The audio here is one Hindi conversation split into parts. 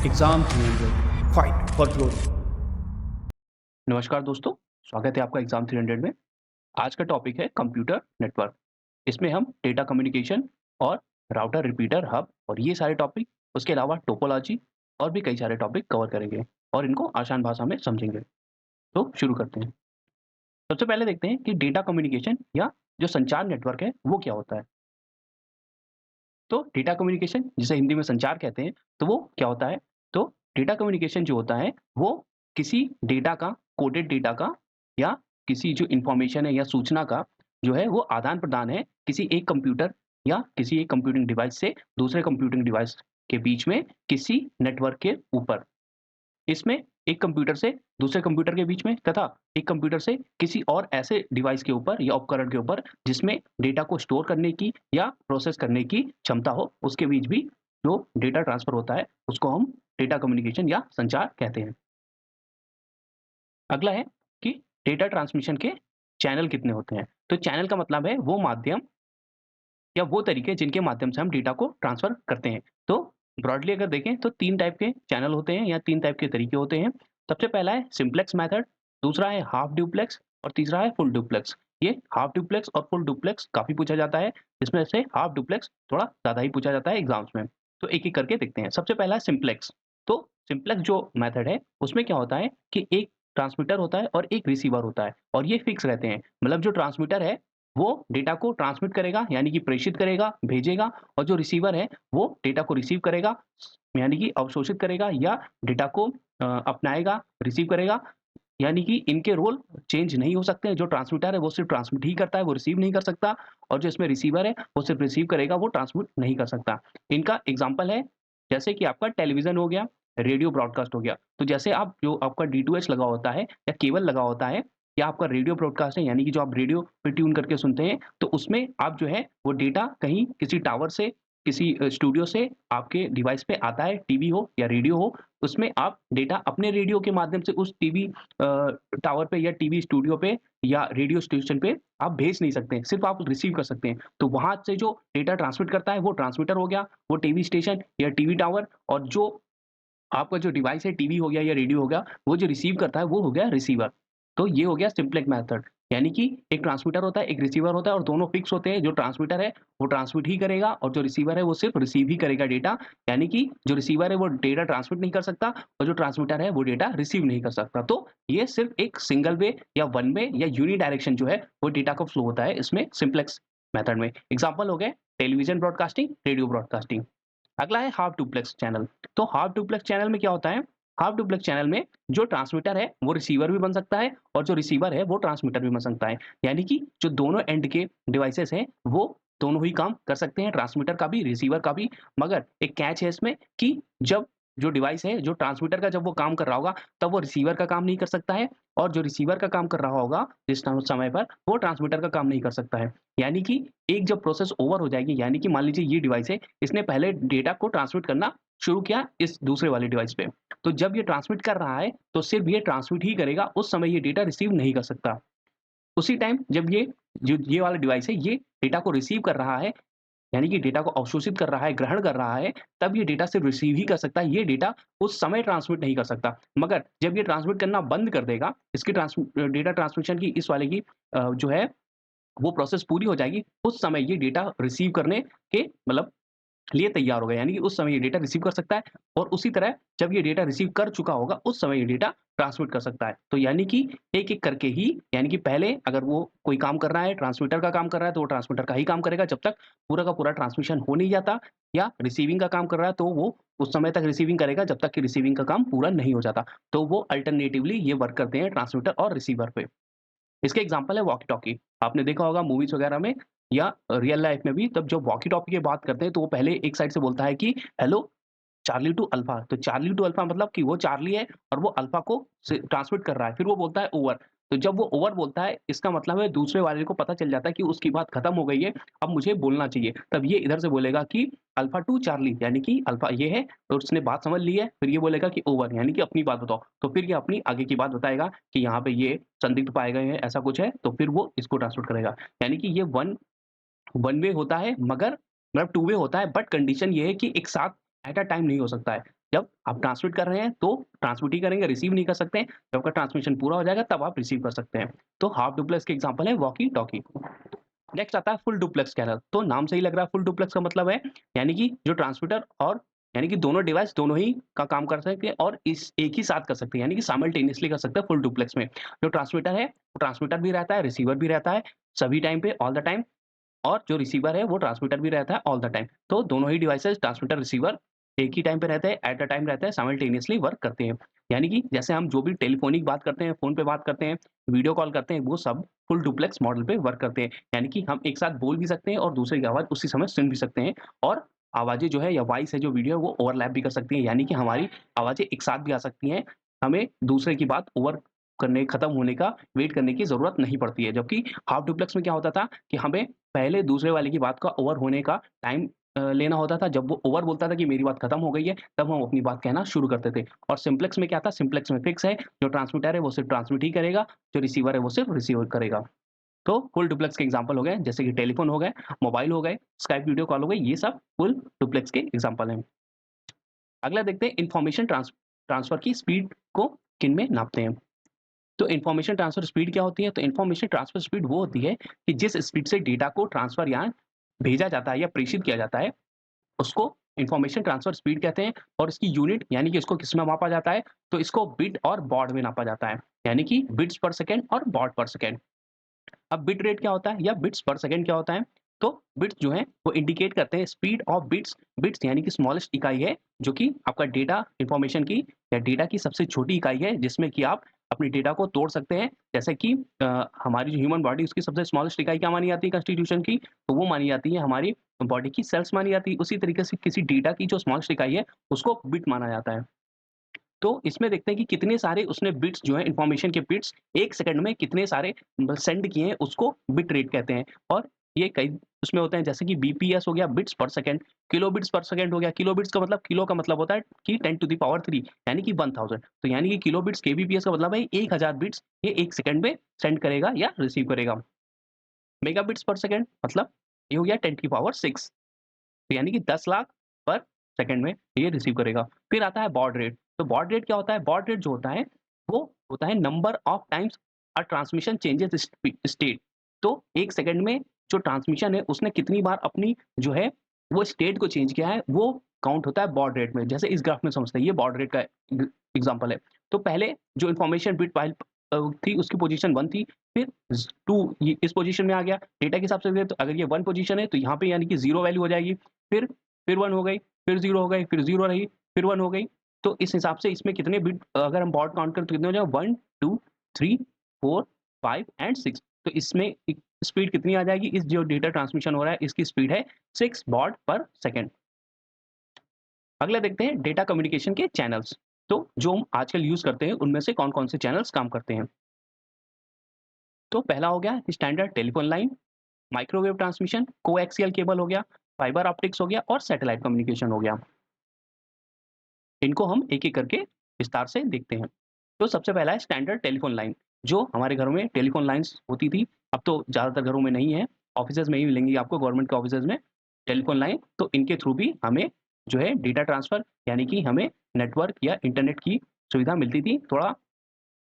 Exam 300 Fight for Glory। नमस्कार दोस्तों, स्वागत है आपका एग्जाम 300 में। आज का टॉपिक है कंप्यूटर नेटवर्क। इसमें हम डेटा कम्युनिकेशन और राउटर, रिपीटर, हब और ये सारे टॉपिक, उसके अलावा टोपोलॉजी और भी कई सारे टॉपिक कवर करेंगे और इनको आसान भाषा में समझेंगे। तो शुरू करते हैं। सबसे पहले देखते हैं कि डेटा कम्युनिकेशन या जो संचार नेटवर्क है वो क्या होता है। तो डेटा कम्युनिकेशन, जिसे हिंदी में संचार कहते हैं, तो वो क्या होता है? तो डेटा कम्युनिकेशन जो होता है वो किसी डेटा का, कोडेड डेटा का या किसी जो इन्फॉर्मेशन है या सूचना का जो है वो आदान-प्रदान है किसी एक कंप्यूटर या किसी एक कंप्यूटिंग डिवाइस से दूसरे कंप्यूटिंग डिवाइस के बीच में किसी नेटवर्क के ऊपर। इसमें एक कंप्यूटर से दूसरे कंप्यूटर के बीच में तथा एक कंप्यूटर से किसी और ऐसे डिवाइस के ऊपर या उपकरण के ऊपर जिसमें डेटा को स्टोर करने की या प्रोसेस करने की क्षमता हो, उसके बीच भी जो डेटा ट्रांसफर होता है उसको हम डेटा कम्युनिकेशन या संचार कहते हैं। अगला है कि डेटा ट्रांसमिशन के चैनल कितने होते हैं। तो चैनल का मतलब है वो माध्यम या वो तरीके जिनके माध्यम से हम डेटा को ट्रांसफर करते हैं। तो ब्रॉडली अगर देखें तो 3 टाइप के चैनल होते हैं या 3 टाइप के तरीके होते हैं। सबसे पहला है सिंप्लेक्स मेथड, दूसरा है हाफ डुप्लेक्स और तीसरा है फुल डुप्लेक्स। ये हाफ डुप्लेक्स और फुल डुप्लेक्स काफ़ी पूछा जाता है, इसमें से हाफ डुप्लेक्स थोड़ा ज़्यादा ही पूछा जाता है एग्ज़ाम्स में। तो एक-एक करके देखते हैं। सबसे पहला है सिंप्लेक्स। तो सिंप्लेक्स जो मेथड है उसमें क्या होता है कि एक ट्रांसमीटर होता है और एक रिसीवर होता है और ये फिक्स रहते हैं। मतलब जो ट्रांसमीटर है वो डेटा को ट्रांसमिट करेगा यानी कि प्रेषित करेगा, भेजेगा और जो रिसीवर है वो डेटा को रिसीव करेगा यानी कि अवशोषित करेगा या डेटा को अपनाएगा, रिसीव करेगा। यानी कि इनके रोल चेंज नहीं हो सकते हैं। जो ट्रांसमीटर है वो सिर्फ़ ट्रांसमिट ही करता है, वो रिसीव नहीं कर सकता और जो इसमें रिसीवर है वो सिर्फ़ रिसीव करेगा, वो ट्रांसमिट नहीं कर सकता। इनका एग्ज़ाम्पल है जैसे कि आपका टेलीविज़न हो गया, रेडियो ब्रॉडकास्ट हो गया। तो जैसे आप जो आपका डीटीएच लगा होता है या केबल लगा होता है या आपका रेडियो ब्रॉडकास्ट है यानी कि जो आप रेडियो पे ट्यून करके सुनते हैं, तो उसमें आप जो है वो डेटा कहीं किसी टावर से, किसी स्टूडियो से आपके डिवाइस पे आता है, टीवी हो या रेडियो हो, उसमें आप डेटा अपने रेडियो के माध्यम से उस टीवी टावर पे या टीवी स्टूडियो पे या रेडियो स्टेशन पे आप भेज नहीं सकते हैं, सिर्फ़ आप रिसीव कर सकते हैं। तो वहाँ से जो डेटा ट्रांसमिट करता है वो ट्रांसमीटर हो गया, वो टीवी स्टेशन या टीवी टावर और जो आपका जो डिवाइस है टीवी हो गया या रेडियो हो गया, वो जो रिसीव करता है वो हो गया रिसीवर। तो ये हो गया सिम्प्लेक्स मेथड यानी कि एक ट्रांसमीटर होता है, एक रिसीवर होता है और दोनों फिक्स होते हैं। जो ट्रांसमीटर है वो ट्रांसमिट ही करेगा और जो रिसीवर है वो सिर्फ़ रिसीव ही करेगा डेटा। यानी कि जो रिसीवर है वो डेटा ट्रांसमिट नहीं कर सकता और जो ट्रांसमीटर है वो डेटा रिसीव नहीं कर सकता। तो ये सिर्फ़ एक सिंगल वे या वन वे या यूनि डायरेक्शन जो है वो डेटा का फ्लो होता है इसमें सिम्प्लेक्स मेथड में। एग्ज़ाम्पल हो गए टेलीविज़न ब्रॉडकास्टिंग, रेडियो ब्रॉडकास्टिंग। अगला है हाफ डुप्लेक्स चैनल। तो हाफ डुप्लेक्स चैनल में क्या होता है? हाफ डुप्लेक्स चैनल में जो ट्रांसमीटर है वो रिसीवर भी बन सकता है और जो रिसीवर है वो ट्रांसमीटर भी बन सकता है। यानी कि जो दोनों एंड के डिवाइसेस हैं वो दोनों ही काम कर सकते हैं, ट्रांसमीटर का भी, रिसीवर का भी। मगर एक कैच है इसमें कि जब जो डिवाइस है, जो ट्रांसमीटर का जब वो काम कर रहा होगा, तब वो रिसीवर का काम नहीं कर सकता है और जो रिसीवर का काम कर रहा होगा जिस समय पर, वो ट्रांसमीटर का काम नहीं कर सकता है। यानी कि एक जब प्रोसेस ओवर हो जाएगी, यानी कि मान लीजिए ये डिवाइस है, इसने पहले डेटा को ट्रांसमिट करना शुरू किया इस दूसरे वाले डिवाइस पे। तो जब ये ट्रांसमिट कर रहा है, तो सिर्फ़ ये ट्रांसमिट ही करेगा, उस समय ये डेटा रिसीव नहीं कर सकता। उसी टाइम जब ये जो ये वाला डिवाइस है, ये डेटा को रिसीव कर रहा है, यानी कि डेटा को अवशोषित कर रहा है, ग्रहण कर रहा है, तब ये डेटा सिर्फ़ रिसीव ही कर सकता है, ये डेटा उस समय ट्रांसमिट नहीं कर सकता। मगर जब ये ट्रांसमिट करना बंद कर देगा, इसकी डेटा ट्रांसमिशन की इस वाले की जो है वो प्रोसेस पूरी हो जाएगी, उस समय ये डेटा रिसीव करने के मतलब लिए तैयार होगा, यानी कि उस समय ये डेटा रिसीव कर सकता है और उसी तरह जब ये डेटा रिसीव कर चुका होगा, उस समय ये डेटा ट्रांसमिट कर सकता है। तो यानी कि एक-एक करके ही, यानी कि पहले अगर वो कोई काम कर रहा है, ट्रांसमीटर का काम कर रहा है, तो वो ट्रांसमीटर का ही काम करेगा जब तक पूरा का पूरा ट्रांसमिशन हो नहीं जाता या रिसीविंग का काम कर रहा है, तो वो उस समय तक रिसीविंग करेगा जब तक कि रिसीविंग का काम पूरा नहीं हो जाता। तो वो अल्टरनेटिवली ये वर्क करते हैं ट्रांसमीटर और रिसीवर पे। इसके एग्जांपल है वॉकी टॉकी। आपने देखा होगा मूवीज़ वगैरह में या रियल लाइफ में भी, तब जब वॉकी टॉकी की बात करते हैं तो वो पहले एक साइड से बोलता है कि हेलो चार्ली टू अल्फा। तो चार्ली टू अल्फा मतलब कि वो चार्ली है और वो अल्फा को ट्रांसमिट कर रहा है। फिर वो बोलता है ओवर। तो जब वो ओवर बोलता है, इसका मतलब है दूसरे वाले को पता चल जाता है कि उसकी बात खत्म हो गई है, अब मुझे बोलना चाहिए। तब ये इधर से बोलेगा कि अल्फा टू चार्ली, यानी कि अल्फा ये है और उसने बात समझ ली है। फिर ये बोलेगा कि ओवर, यानी कि अपनी बात बताओ। तो फिर ये अपनी आगे की बात बताएगा कि यहाँ पे ये संदिग्ध पाए गए हैं, ऐसा कुछ है, तो फिर वो इसको ट्रांसमिट करेगा। यानी कि ये वन वन वे होता है, मगर मतलब टू वे होता है, बट कंडीशन ये है कि एक साथ एट अ टाइम नहीं हो सकता है। जब आप ट्रांसमिट कर रहे हैं तो ट्रांसमिट ही करेंगे, रिसीव नहीं कर सकते हैं। जब आपका ट्रांसमिशन पूरा हो जाएगा तब आप रिसीव कर सकते हैं। तो हाफ डुप्लेक्स के एग्जांपल है वॉकी-टॉकी। नेक्स्ट आता है फुल डुप्लेक्स चैनल। तो नाम से ही लग रहा है फुल डुप्लेक्स का मतलब है यानी कि जो ट्रांसमीटर और यानी कि दोनों डिवाइस दोनों ही का काम कर सकते हैं और इस एक ही साथ कर सकते हैं, यानी कि साइमल्टेनियसली कर सकते हैं फुल डुप्लेक्स में। जो ट्रांसमीटर है, वो ट्रांसमीटर भी रहता है, रिसीवर भी रहता है, सभी टाइम पे ऑल द टाइम, और जो रिसीवर है वो ट्रांसमीटर भी रहता है ऑल द टाइम। तो दोनों ही डिवाइसेस ट्रांसमीटर, रिसीवर एक ही टाइम पे रहते हैं, एट अ टाइम रहते हैं, साइमल्टेनियसली वर्क करते हैं। यानी कि जैसे हम जो भी टेलीफोनिक बात करते हैं, फ़ोन पे बात करते हैं, वीडियो कॉल करते हैं, वो सब फुल डुप्लेक्स मॉडल पे वर्क करते हैं। यानी कि हम एक साथ बोल भी सकते हैं और दूसरे की आवाज़ उसी समय सुन भी सकते हैं, और आवाज़ें जो है या वॉइस है जो वीडियो है वो ओवरलैप भी कर सकती है, यानी कि हमारी आवाज़ें एक साथ भी आ सकती हैं। हमें दूसरे की बात ओवर करने खत्म होने का वेट करने की ज़रूरत नहीं पड़ती है। जबकि हाफ डुप्लेक्स में क्या होता था कि हमें पहले दूसरे वाले की बात का ओवर होने का टाइम लेना होता था। जब वो ओवर बोलता था कि मेरी बात खत्म हो गई है, तब हम अपनी बात कहना शुरू करते थे। और सिम्प्लेक्स में क्या था, सिम्प्लेक्स में फिक्स है, जो ट्रांसमीटर है वो सिर्फ़ ट्रांसमिट ही करेगा, जो रिसीवर है वो सिर्फ़ रिसीव करेगा। तो फुल डुप्लेक्स के एग्ज़ाम्पल हो गए, जैसे कि टेलीफ़ोन हो गए, मोबाइल हो गए, स्काइप वीडियो कॉल हो गई, ये सब फुल डुप्लेक्स के एग्ज़ाम्पल हैं। अगला देखते हैं इन्फॉर्मेशन ट्रांसफ़र की स्पीड को किन में नापते हैं। तो इन्फॉर्मेशन ट्रांसफर स्पीड क्या होती है? तो इन्फॉर्मेशन ट्रांसफर स्पीड वो होती है कि जिस स्पीड से डेटा को ट्रांसफर या भेजा जाता है या प्रेषित किया जाता है, उसको इन्फॉर्मेशन ट्रांसफर स्पीड कहते हैं। और इसकी यूनिट यानी कि इसको किसमें मापा जाता है? तो इसको बिट और बॉड में नापा जाता है, यानी कि बिट्स पर सेकंड और बॉड पर सेकंड। अब बिट रेट क्या होता है या बिट्स पर सेकंड क्या होता है? तो बिट्स जो हैं वो इंडिकेट करते हैं स्पीड ऑफ बिट्स। बिट्स यानी कि स्मॉलेस्ट इकाई है, जो कि आपका डेटा इन्फॉर्मेशन की या डेटा की सबसे छोटी इकाई है, जिसमें कि आप अपने डेटा को तोड़ सकते हैं। जैसे कि हमारी जो ह्यूमन बॉडी, उसकी सबसे स्मॉलेस्ट इकाई क्या मानी जाती है कॉन्स्टिट्यूशन की? तो वो मानी जाती है हमारी बॉडी की सेल्स मानी जाती है। उसी तरीके से किसी डेटा की जो स्मॉलेस्ट इकाई है, उसको बिट माना जाता है। तो इसमें देखते हैं कि कितने सारे उसने बिट्स जो हैं, इन्फॉर्मेशन के बिट्स 1 सेकंड में कितने सारे सेंड किए हैं, उसको बिट रेट कहते हैं। और ये कई उसमें होते हैं, जैसे कि बीपीएस हो गया, बिट्स पर सेकंड, किलो बिट्स पर सेकंड हो गया। किलो बिट्स का मतलब, किलो का मतलब होता है कि 10 टू द पावर 3, यानी कि 1000। तो यानी कि किलो बिट्स, केबीपीएस का मतलब है 1000 बिट्स ये 1 सेकंड में सेंड करेगा या रिसीव करेगा। मेगाबिट्स पर सेकंड मतलब ये हो गया 10 की पावर 6, तो यानी कि 10 लाख पर सेकंड में ये रिसीव करेगा। फिर आता है बॉड रेट। तो बॉड रेट क्या होता है? बॉड रेट जो होता है, वो होता है number of times a transmission changes state. तो 1 सेकंड में जो ट्रांसमिशन है, उसने कितनी बार अपनी जो है वो स्टेट को चेंज किया है, वो काउंट होता है बॉड रेट में। जैसे इस ग्राफ में समझते हैं, ये बॉड रेट का एग्जांपल है। तो पहले जो इन्फॉर्मेशन बिट फाइल थी, उसकी पोजीशन 1 थी, फिर 2 ये इस पोजीशन में आ गया। डेटा के हिसाब से तो अगर ये 1 पोजीशन है, तो यहाँ पे यानी कि 0 वैल्यू हो जाएगी। फिर 1 हो गई, फिर 0 हो गई, फिर 0 रही, फिर 1 हो गई। तो इस हिसाब से इसमें कितने बिट अगर हम बॉड काउंट करें तो कितने हो जाएगा? 1, 2, 3, 4, 5 एंड 6। तो इसमें स्पीड कितनी आ जाएगी? इस जो डेटा ट्रांसमिशन हो रहा है, इसकी स्पीड है 6 बॉड पर सेकंड। अगला देखते हैं डेटा कम्युनिकेशन के चैनल्स। तो जो हम आजकल यूज़ करते हैं, उनमें से कौन-कौन से चैनल्स काम करते हैं? तो पहला हो गया standard telephone line, microwave transmission, coaxial cable हो गया, फाइबर ऑप्टिक्स हो गया और सैटेलाइट कम्युनिकेशन हो गया। इनको हम एक-एक करके विस्तार से देखते हैं। तो सबसे पहला है स्टैंडर्ड टेलीफोन लाइन, जो हमारे घरों में टेलीफोन लाइन्स होती थी, अब तो ज़्यादातर घरों में नहीं है, ऑफ़िसेज़ में ही मिलेंगी आपको, गवर्नमेंट के ऑफ़िसेज़ में टेलीफोन लाइन। तो इनके थ्रू भी हमें जो है डेटा ट्रांसफ़र, यानी कि हमें नेटवर्क या इंटरनेट की सुविधा मिलती थी। थोड़ा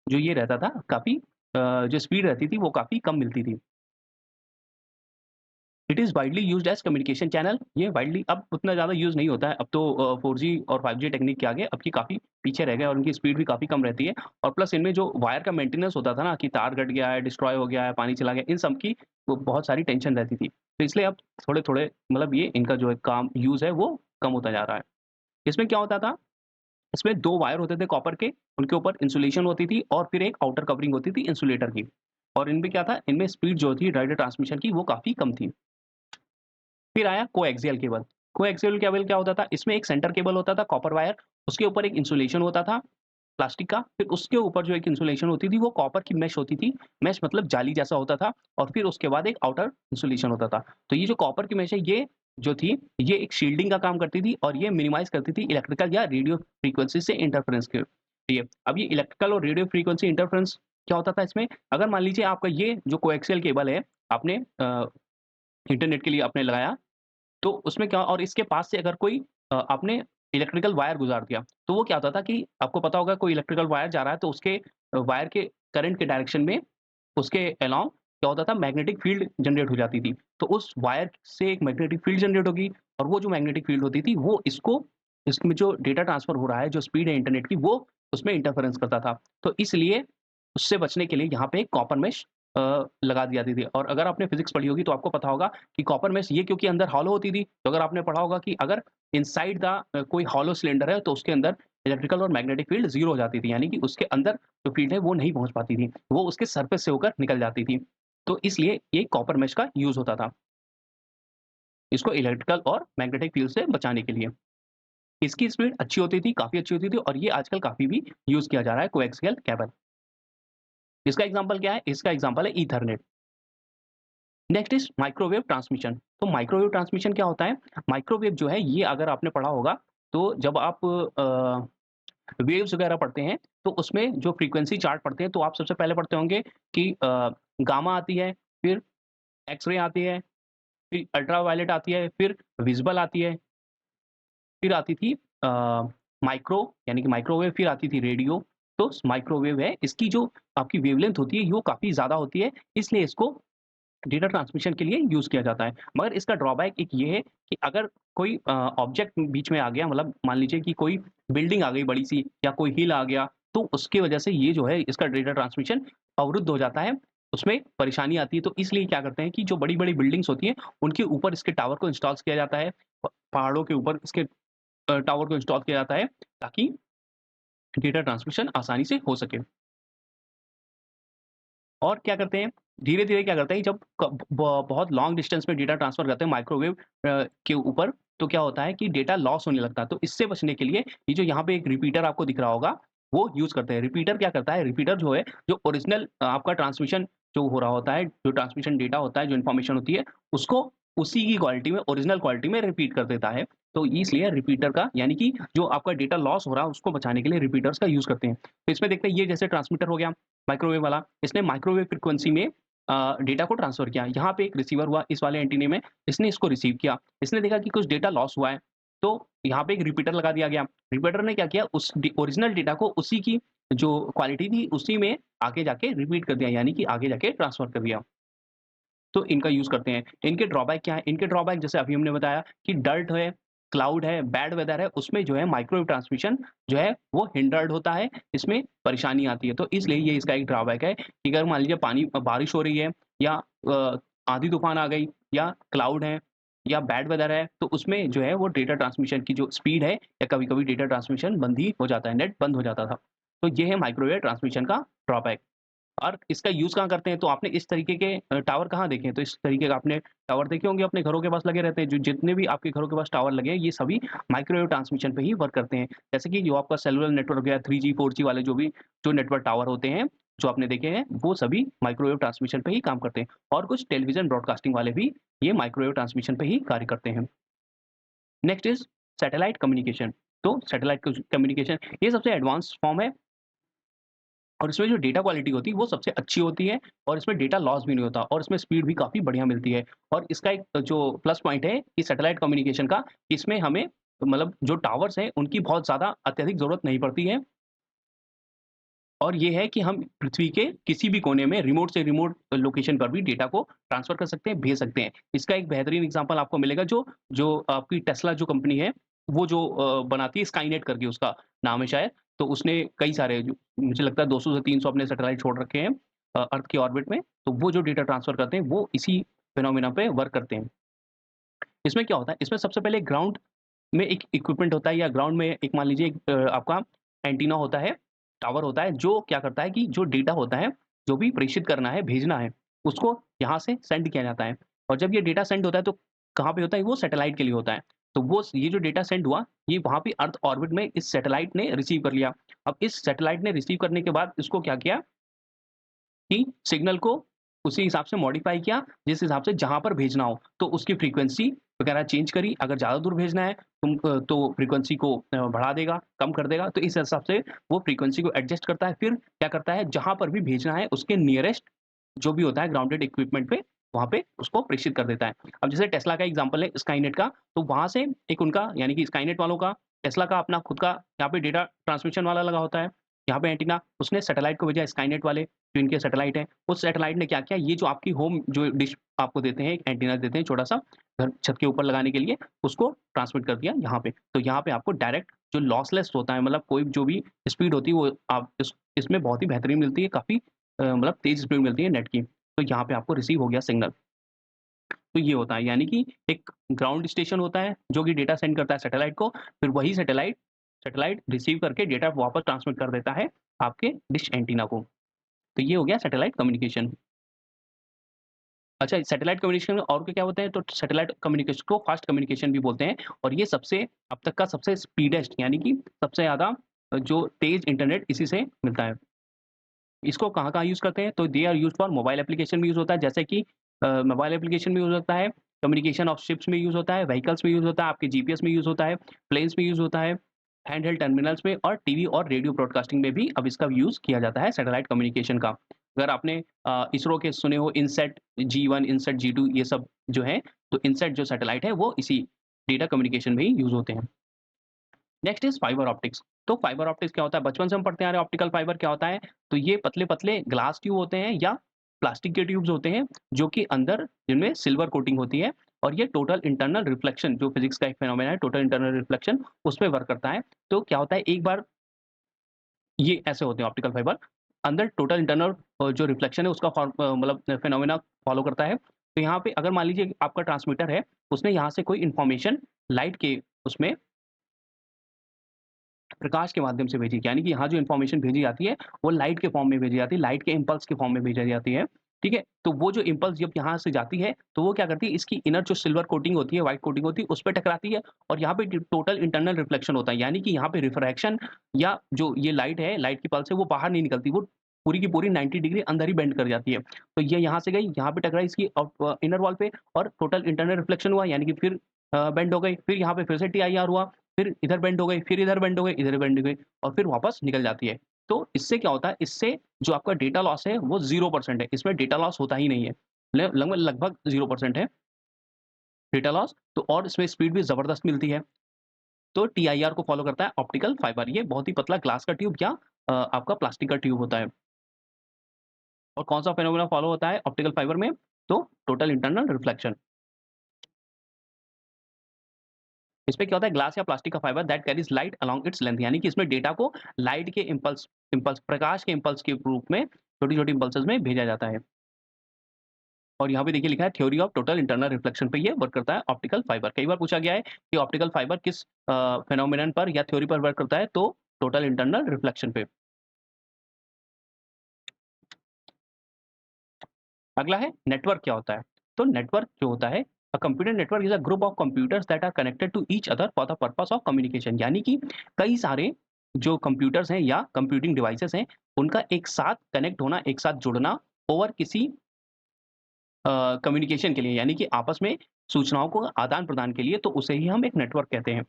जो ये रहता था काफ़ी जो स्पीड रहती थी वो काफ़ी कम मिलती थी। It is widely used as communication channel. ये वाइडली अब उतना ज़्यादा यूज़ नहीं होता है। अब तो 4G और 5G टेक्निक के आगे अब ये काफ़ी पीछे रह गए और उनकी स्पीड भी काफ़ी कम रहती है। और प्लस इनमें जो वायर का मेंटेनेंस होता था ना, कि तार कट गया है, डिस्ट्रॉय हो गया है, पानी चला गया, इन सब की वो बहुत सारी टेंशन रहती थी। तो इसलिए अब थोड़े-थोड़े मतलब ये इनका जो है काम यूज़ है वो कम होता जा रहा है। इसमें क्या होता था? इसमें 2 वायर होते थे कॉपर के, उनके ऊपर इंसुलेशन होती थी और फिर एक आउटर कवरिंग होती थी इंसुलेटर की। और इनमें क्या था? इनमें स्पीड जो थी डाटा ट्रांसमिशन की वो काफ़ी कम थी। फिर आया कोएक्सियल केबल। कोएक्सियल केबल क्या होता था? इसमें एक सेंटर केबल होता था कॉपर वायर, उसके ऊपर एक इंसुलेशन होता था प्लास्टिक का, फिर उसके ऊपर जो एक इंसुलेशन होती थी वो कॉपर की मेश होती थी। मेश मतलब जाली जैसा होता था, और फिर उसके बाद एक आउटर इंसुलेशन होता था। तो ये जो कॉपर की मेश है, ये जो थी, ये एक शील्डिंग का काम करती थी और ये मिनिमाइज़ करती थी इलेक्ट्रिकल या रेडियो फ्रीक्वेंसी से इंटरफेरेंस के लिए। अब ये इलेक्ट्रिकल और रेडियो फ्रीक्वेंसी इंटरफेरेंस क्या होता था इसमें? अगर मान लीजिए आपका ये जो कोएक्सियल केबल है, आपने इंटरनेट के लिए आपने लगाया, तो उसमें क्या, और इसके पास से अगर कोई आपने इलेक्ट्रिकल वायर गुज़ार दिया, तो वो क्या होता था कि आपको पता होगा कोई इलेक्ट्रिकल वायर जा रहा है तो उसके वायर के करंट के डायरेक्शन में उसके अलोंग क्या होता था मैग्नेटिक फील्ड जनरेट हो जाती थी। तो उस वायर से एक मैग्नेटिक फील्ड जनरेट होगी और वो जो मैग्नेटिक फील्ड होती थी वो इसमें जो डेटा ट्रांसफर हो रहा है, जो स्पीड है इंटरनेट की वो उसमें इंटरफेरेंस करता था। तो इसलिए उससे बचने के लिए यहाँ पे एक कॉपर मेश लगा दी जाती थी और अगर आपने फिज़िक्स पढ़ी होगी तो आपको पता होगा कि कॉपर मेश ये क्योंकि अंदर हॉलो होती थी, तो अगर आपने पढ़ा होगा कि अगर इनसाइड द कोई हॉलो सिलेंडर है तो उसके अंदर इलेक्ट्रिकल और मैग्नेटिक फील्ड 0 हो जाती थी, यानी कि उसके अंदर जो फील्ड है वो नहीं पहुँच पाती थी, वो उसके सरफेस से होकर निकल जाती थी। तो इसलिए ये कॉपर मेश का यूज़ होता था, इसको इलेक्ट्रिकल और मैग्नेटिक फील्ड से बचाने के लिए। इसकी स्पीड अच्छी होती थी, काफ़ी अच्छी होती थी और ये आजकल काफ़ी भी यूज़ किया जा रहा है कोएक्सियल केबल। इसका एग्ज़ाम्पल क्या है? इसका एग्ज़ाम्पल है Ethernet. Next is microwave transmission. तो माइक्रोवेव ट्रांसमिशन क्या होता है? माइक्रोवेव जो है ये अगर आपने पढ़ा होगा, तो जब आप वेव्स वगैरह पढ़ते हैं, तो उसमें जो फ्रीक्वेंसी चार्ट पढ़ते हैं, तो आप सबसे पहले पढ़ते होंगे कि गामा आती है, फिर एक्स-रे आती है, फिर अल्ट्रावायलेट आती है, फिर विज़िबल आती है, फिर आती थी अ, माइक्रो यानी कि माइक्रोवेव, फिर आती थी रेडियो। तो माइक्रोवेव है, इसकी जो आपकी वेवलेंथ होती है, वो काफ़ी ज़्यादा होती है, इसलिए इसको डेटा ट्रांसमिशन के लिए यूज़ किया जाता है। मगर इसका ड्रॉबैक एक ये है कि अगर कोई ऑब्जेक्ट बीच में आ गया, मतलब मान लीजिए कि कोई बिल्डिंग आ गई बड़ी-सी या कोई हिल आ गया, तो उसकी वजह से ये जो है इसका डेटा ट्रांसमिशन अवरुद्ध हो जाता है, उसमें परेशानी आती है। तो इसलिए क्या करते हैं कि जो बड़ी-बड़ी बिल्डिंग्स होती हैं, उनके ऊपर इसके टावर को इंस्टॉल किया जाता है। पहाड़ों के ऊपर इसके टावर को इंस्टॉल किया जाता है, ताकि डेटा ट्रांसमिशन आसानी से हो सके। और क्या करते हैं, धीरे-धीरे क्या करते हैं जब क ब बहुत लॉन्ग डिस्टेंस में डेटा ट्रांसफर करते हैं माइक्रोवेव के ऊपर, तो क्या होता है कि डेटा लॉस होने लगता है। तो इससे बचने के लिए ये जो यहाँ पे एक रिपीटर आपको दिख रहा होगा, वो यूज़ करते हैं। रिपीटर क्या करता है, रिपीटर जो है, जो ओरिजिनल आपका ट्रांसमिशन जो हो रहा होता है, जो ट्रांसमिशन डेटा होता है, जो इन्फॉर्मेशन होती है, उसको उसी की क्वालिटी में, ओरिजिनल क्वालिटी में रिपीट कर देता है। तो इसलिए रिपीटर का यानी कि जो आपका डेटा लॉस हो रहा है, उसको बचाने के लिए रिपीटर्स का यूज़ करते हैं। तो इसमें देखते हैं ये जैसे ट्रांसमीटर हो गया, माइक्रोवेव वाला, इसने माइक्रोवेव फ्रीक्वेंसी में डेटा को ट्रांसफ़र किया। यहाँ पे एक रिसीवर हुआ इस वाले एंटीने में, इसने इसको रिसीव किया। इसने देखा कि कुछ डेटा लॉस हुआ है, तो यहाँ पे एक रिपीटर लगा दिया गया। रिपीटर ने क्या किया, उस ओरिजिनल डेटा को उसी की जो क्वालिटी थी, उसी में आगे जाके रिपीट कर दिया, यानी कि आगे जाके ट्रांसफ़र कर दिया। तो इनका यूज़ करते हैं। इनके ड्रॉबैक क्या है? इनके ड्रॉबैक जैसे अभी हमने बताया कि डर्ट है, क्लाउड है, बैड वेदर है, उसमें जो है माइक्रोवेव ट्रांसमिशन जो है वो हिंडर्ड होता है, इसमें परेशानी आती है। तो इसलिए ये इसका एक ड्रॉबैक है कि अगर मान लीजिए बारिश हो रही है या आंधी-तूफ़ान आ गई या क्लाउड है या बैड वेदर है, तो उसमें जो है वो डेटा ट्रांसमिशन की जो स्पीड है या कभी-कभी डेटा ट्रांसमिशन बंद ही हो जाता है, नेट बंद हो जाता था। तो ये है माइक्रोवेव ट्रांसमिशन का ड्रॉबैक। और इसका यूज़ कहाँ करते हैं? तो आपने इस तरीके के टावर कहाँ देखे हैं? तो इस तरीके का आपने टावर देखे होंगे अपने घरों के पास लगे रहते हैं। जो जितने भी आपके घरों के पास टावर लगे हैं, ये सभी माइक्रोवेव ट्रांसमिशन पे ही वर्क करते हैं। जैसे कि जो आपका सेलुलर नेटवर्क या 3G, 4G वाले जो नेटवर्क टावर होते हैं, जो आपने देखे हैं, वो सभी माइक्रोवेव ट्रांसमिशन पे ही काम करते हैं। और कुछ टेलीविज़न ब्रॉडकास्टिंग वाले भी ये माइक्रोवेव ट्रांसमिशन पे ही कार्य करते हैं। Next is satellite communication. तो सैटेलाइट कम्युनिकेशन ये सबसे एडवांस फॉर्म है और इसमें जो डेटा क्वालिटी होती है वो सबसे अच्छी होती है और इसमें डेटा लॉस भी नहीं होता और इसमें स्पीड भी काफ़ी बढ़िया मिलती है। और इसका एक जो प्लस पॉइंट है कि सैटेलाइट कम्युनिकेशन का, इसमें हमें मतलब जो टावर्स हैं उनकी बहुत ज़्यादा अत्यधिक ज़रूरत नहीं पड़ती है और ये है कि हम पृथ्वी के किसी भी कोने में रिमोट से रिमोट लोकेशन पर भी डेटा को ट्रांसफ़र कर सकते हैं, भेज सकते हैं। इसका एक बेहतरीन एग्ज़ाम्पल आपको मिलेगा जो जो आपकी टेस्ला जो कंपनी है, वो जो बनाती है स्काईनेट करके उसका नाम है शायद। तो उसने कई सारे जो मुझे लगता है 200 से 300 अपने सैटेलाइट छोड़ रखे हैं अर्थ के ऑर्बिट में। तो वो जो डेटा ट्रांसफ़र करते हैं, वो इसी फिनोमिना पे वर्क करते हैं। इसमें क्या होता है, इसमें सबसे पहले ग्राउंड में एक इक्विपमेंट होता है या ग्राउंड में एक मान लीजिए एक आपका एंटीना होता है, टावर होता है जो क्या करता है कि जो डेटा होता है, जो भी प्रेषित करना है, भेजना है, उसको यहाँ से सेंड किया जाता है। और जब ये डेटा सेंड होता है तो कहाँ पे होता है? वो सैटेलाइट के लिए होता है। तो वो ये जो डेटा सेंड हुआ, ये वहाँ पे अर्थ ऑर्बिट में इस सैटेलाइट ने रिसीव कर लिया। अब इस सैटेलाइट ने रिसीव करने के बाद इसको क्या किया कि सिग्नल को उसी हिसाब से मॉडिफ़ाई किया, जिस हिसाब से जहाँ पर भेजना हो। तो उसकी फ्रीक्वेंसी वगैरह चेंज करी, अगर ज़्यादा दूर भेजना है तो फ्रीक्वेंसी को बढ़ा देगा, कम कर देगा। तो इस हिसाब से वो फ्रीक्वेंसी को एडजस्ट करता है, फिर क्या करता है, जहाँ पर भी भेजना है उसके नियरेस्ट जो भी होता है ग्राउंडेड इक्विपमेंट पे, वहाँ पे उसको प्रेषित कर देता है। अब जैसे टेस्ला का एग्ज़ाम्पल है स्काईनेट का, तो वहाँ से एक उनका यानी कि स्काईनेट वालों का टेस्ला का अपना खुद का यहाँ पे डेटा ट्रांसमिशन वाला लगा होता है। यहाँ पे एंटीना उसने सैटेलाइट को भेजा, स्काईनेट वाले जो इनके सैटेलाइट हैं, उस सैटेलाइट ने क्या किया, ये जो आपकी होम जो डिश आपको देते हैं, एक एंटीना देते हैं छोटा-सा घर छत के ऊपर लगाने के लिए, उसको ट्रांसमिट कर दिया यहाँ पे। तो यहाँ पे आपको डायरेक्ट जो लॉसलेस होता है, मतलब कोई जो भी स्पीड होती है वो आप इसमें बहुत ही बेहतरीन मिलती है, काफ़ी मतलब तेज़ स्पीड मिलती है नेट की। तो यहाँ पे आपको रिसीव हो गया सिग्नल। तो ये होता है, यानी कि एक ग्राउंड स्टेशन होता है जो कि डेटा सेंड करता है सैटेलाइट को, फिर वही सैटेलाइट सैटेलाइट रिसीव करके डेटा वापस ट्रांसमिट कर देता है आपके डिश एंटीना को। तो ये हो गया सैटेलाइट कम्युनिकेशन। अच्छा, सैटेलाइट कम्युनिकेशन में और क्या होते हैं, तो सैटेलाइट कम्युनिकेशन को फास्ट कम्युनिकेशन भी बोलते हैं और ये सबसे अब तक का सबसे स्पीडेस्ट, यानी कि सबसे ज़्यादा जो तेज़ इंटरनेट इसी से मिलता है। इसको कहाँ-कहाँ यूज़ करते हैं, तो they are used for mobile application में यूज़ होता है, जैसे कि मोबाइल एप्लीकेशन में यूज़ होता है, कम्युनिकेशन ऑफ शिप्स में यूज़ होता है, व्हीकल्स में यूज़ होता है, आपके जीपीएस में यूज़ होता है, प्लेन्स में यूज़ होता है, हैंडहेल्ड टर्मिनल्स में और टीवी और रेडियो ब्रॉडकास्टिंग में भी अब इसका यूज़ किया जाता है सैटेलाइट कम्युनिकेशन का। अगर आपने इसरो के सुने हो इनसैट जी1, इनसैट जी2 ये सब जो है, तो इनसैट जो सैटेलाइट है वो इसी डेटा कम्युनिकेशन में ही यूज़ होते हैं। Next is fibre optics. तो फाइबर ऑप्टिक्स क्या होता है? बचपन से हम पढ़ते आ रहे हैं ऑप्टिकल फाइबर क्या होता है? तो ये पतले-पतले ग्लास ट्यूब होते हैं या प्लास्टिक के ट्यूब्स होते हैं, जो कि अंदर जिनमें सिल्वर कोटिंग होती है और ये टोटल इंटरनल रिफ्लेक्शन जो फिज़िक्स का एक फिनोमेना है, टोटल इंटरनल रिफ्लेक्शन उसपे वर्क करता है। तो क्या होता है, एक बार ये ऐसे होते हैं ऑप्टिकल फाइबर, अंदर टोटल इंटरनल जो रिफ्लेक्शन है उसका मतलब फिनोमेना फॉलो करता है। तो यहाँ पे अगर मान लीजिए आपका ट्रांसमीटर है, उसने यहाँ से कोई इन्फॉर्मेशन लाइट के उसमें प्रकाश के माध्यम से भेजी, यानी कि यहाँ जो इन्फॉर्मेशन भेजी जाती है, वो लाइट के फॉर्म में भेजी जाती है, लाइट के इम्पल्स के फॉर्म में भेजी जाती है, ठीक है? तो वो जो इम्पल्स जब यहाँ से जाती है, तो वो क्या करती है, इसकी इनर जो सिल्वर कोटिंग होती है, व्हाइट कोटिंग होती है, उस पे टकराती है और यहाँ पे टोटल इंटरनल रिफ्लेक्शन होता है, यानी कि यहाँ पे रिफ्रैक्शन या जो ये लाइट है, लाइट की पल्स है, वो बाहर नहीं निकलती, वो पूरी की पूरी 90 डिग्री अंदर ही बेंड कर जाती है। तो ये यहाँ से गई, यहाँ पे टकराई इसकी इनर वॉल पे और टोटल इंटरनल रिफ्लेक्शन हुआ, यानी कि फिर बेंड हो गई, फिर यहाँ पे फिर से टीआईआर हुआ, फिर इधर बेंड हो गई, फिर इधर बेंड हो गई, इधर बेंड हो गई और फिर वापस निकल जाती है। तो इससे क्या होता है, इससे जो आपका डेटा लॉस है वो 0% है। इसमें डेटा लॉस होता ही नहीं है। लगभग 0% है डेटा लॉस, तो और इसमें स्पीड भी ज़बरदस्त मिलती है। तो टीआईआर को फ़ॉलो करता है ऑप्टिकल फाइबर। ये बहुत ही पतला ग्लास का ट्यूब या आपका प्लास्टिक का ट्यूब होता है। और कौन-सा फिनोमेना फ़ॉलो होता है ऑप्टिकल फाइबर में? तो टोटल इंटरनल रिफ्लेक्शन। इसमें क्या होता है, ग्लास या प्लास्टिक का fibre that carries light along its length, यानी कि इसमें डेटा को लाइट के इम्पल्स इम्पल्स प्रकाश के इम्पल्स के रूप में छोटी-छोटी इम्पल्सेस में भेजा जाता है। और यहाँ पे देखिए लिखा है theory of total internal reflection पे ये वर्क करता है ऑप्टिकल फाइबर। कई बार पूछा गया है कि ऑप्टिकल फाइबर किस फेनोमेनन पर या थ्योरी पर वर्क करता है, तो टोटल इंटरनल रिफ्लेक्शन पे। अगला है नेटवर्क क्या होता है? तो नेटवर्क जो होता है, a computer network is a group of computers that are connected to each other for the purpose of communication, यानी कि कई सारे जो कंप्यूटर्स हैं या कंप्यूटिंग डिवाइसेज़ हैं, उनका एक साथ कनेक्ट होना, एक साथ जुड़ना ओवर किसी कम्युनिकेशन के लिए, यानी कि आपस में सूचनाओं को आदान-प्रदान के लिए, तो उसे ही हम एक नेटवर्क कहते हैं।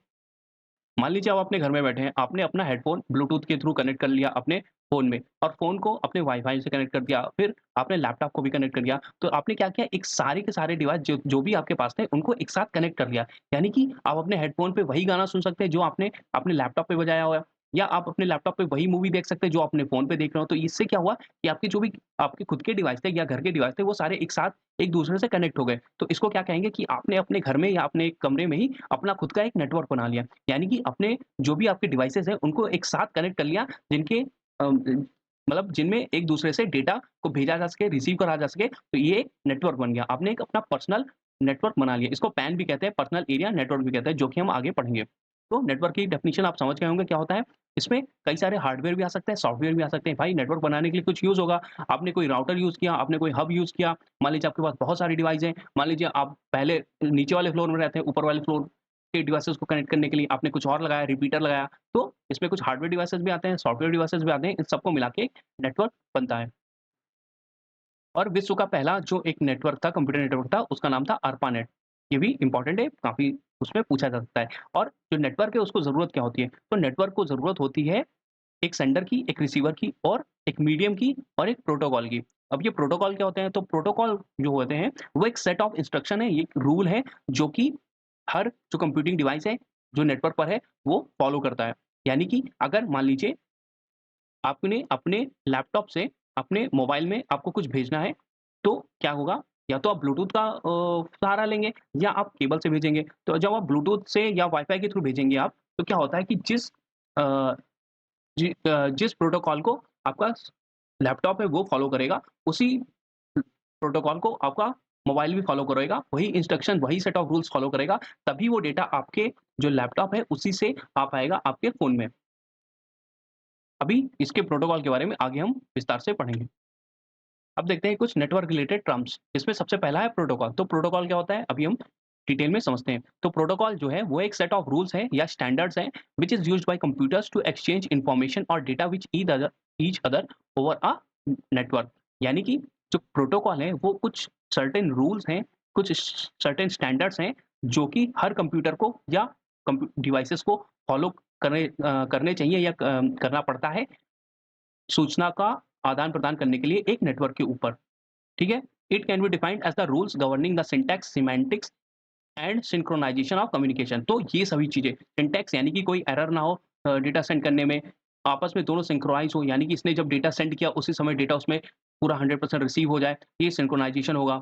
मान लीजिए आप अपने घर में बैठे हैं, आपने अपना हेडफ़ोन ब्लूटूथ के थ्रू कनेक्ट कर लिया अपने फ़ोन में और फ़ोन को अपने वाई-फाई से कनेक्ट कर दिया, फिर आपने लैपटॉप को भी कनेक्ट कर दिया। तो आपने क्या किया, एक सारे के सारे डिवाइस जो जो भी आपके पास थे, उनको एक साथ कनेक्ट कर लिया। यानी कि आप अपने हेडफ़ोन पे वही गाना सुन सकते हैं जो आपने अपने लैपटॉप पे बजाया हुआ है, या आप अपने लैपटॉप पे वही मूवी देख सकते हैं जो अपने फ़ोन पे देख रहे हो। तो इससे क्या हुआ कि आपके जो भी आपके खुद के डिवाइस थे या घर के डिवाइस थे, वो सारे एक साथ एक-दूसरे से कनेक्ट हो गए। तो इसको क्या कहेंगे कि आपने अपने घर में या अपने कमरे में ही अपना खुद का एक नेटवर्क बना लिया। यानी कि अपने जो भी आपके डिवाइसेज़ हैं, उनको एक साथ कनेक्ट कर लिया, जिनके मतलब जिनमें एक-दूसरे से डेटा को भेजा जा सके, रिसीव करा जा सके, तो ये एक नेटवर्क बन गया। आपने एक अपना पर्सनल नेटवर्क बना लिया। इसको पैन भी कहते हैं, पर्सनल एरिया नेटवर्क भी कहते हैं, जो कि हम आगे पढ़ेंगे। तो नेटवर्क की डेफिनिशन आप समझ गए होंगे क्या होता है। इसमें कई सारे हार्डवेयर भी आ सकते हैं, सॉफ्टवेयर भी आ सकते हैं। भाई नेटवर्क बनाने के लिए कुछ यूज़ होगा, आपने कोई राउटर यूज़ किया, आपने कोई हब यूज़ किया, मान लीजिए आपके पास बहुत सारे डिवाइस हैं, मान लीजिए आप पहले नीचे वाले फ्लोर में रहते हैं, ऊपर वाले फ्लोर के डिवाइसेज़ को कनेक्ट करने के लिए आपने कुछ और लगाया, रिपीटर लगाया, तो इसमें कुछ हार्डवेयर डिवाइसेज़ भी आते हैं, सॉफ्टवेयर डिवाइसेज़ भी आते हैं, इन सबको मिला के नेटवर्क बनता है। और विश्व का पहला जो एक नेटवर्क था, कंप्यूटर नेटवर्क था, उसका नाम था ARPANET। ये भी इम्पोर्टेंट है, काफ़ी उसमें पूछा जा सकता है। और जो नेटवर्क है उसको ज़रूरत क्या होती है? तो नेटवर्क को ज़रूरत होती है एक सेंडर की, एक रिसीवर की और एक मीडियम की और एक प्रोटोकॉल की। अब ये प्रोटोकॉल क्या होते हैं? तो प्रोटोकॉल जो होते हैं, वो एक सेट ऑफ इंस्ट्रक्शन है, ये एक रूल है जो कि हर जो कंप्यूटिंग डिवाइस है, जो नेटवर्क पर है वो फॉलो करता है। यानी कि अगर मान लीजिए आपने अपने लैपटॉप से अपने मोबाइल में आपको कुछ भेजना है, तो क्या होगा? या तो आप ब्लूटूथ का सहारा लेंगे या आप केबल से भेजेंगे। तो जब आप ब्लूटूथ से या वाई-फाई के थ्रू भेजेंगे आप, तो क्या होता है कि अ, जिस प्रोटोकॉल को आपका लैपटॉप है वो फॉलो करेगा, उसी प्रोटोकॉल को आपका मोबाइल भी फॉलो करेगा, वही इंस्ट्रक्शन, वही सेट ऑफ रूल्स फॉलो करेगा, तभी वो डेटा आपके जो लैपटॉप है उसी से आ पाएगा आपके फ़ोन में। अभी इसके प्रोटोकॉल के बारे में आगे हम विस्तार से पढ़ेंगे। अब देखते हैं कुछ नेटवर्क रिलेटेड टर्म्स। इसमें सबसे पहला है प्रोटोकॉल। तो प्रोटोकॉल क्या होता है? अभी हम डिटेल में समझते हैं। तो प्रोटोकॉल जो है वो एक सेट ऑफ रूल्स है या स्टैंडर्ड्स हैं which is used by computers to exchange information और data with each other over a network. यानी कि जो प्रोटोकॉल है वो कुछ सर्टेन रूल्स हैं, कुछ सर्टेन स्टैंडर्ड्स हैं जो कि हर कंप्यूटर को या डिवाइसेस को फॉलो करने चाहिए या करना पड़ता है सूचना का आदान-प्रदान करने के लिए एक नेटवर्क के ऊपर, ठीक है? It can be defined as the rules governing the syntax, semantics and synchronisation of communication. तो ये सभी चीज़ें, सिंटैक्स यानी कि कोई एरर ना हो डेटा सेंड करने में, आपस में दोनों सिंक्रोनाइज़ हो यानी कि इसने जब डेटा सेंड किया उसी समय डेटा उसमें पूरा 100% रिसीव हो जाए, ये सिंक्रोनाइज़ेशन होगा।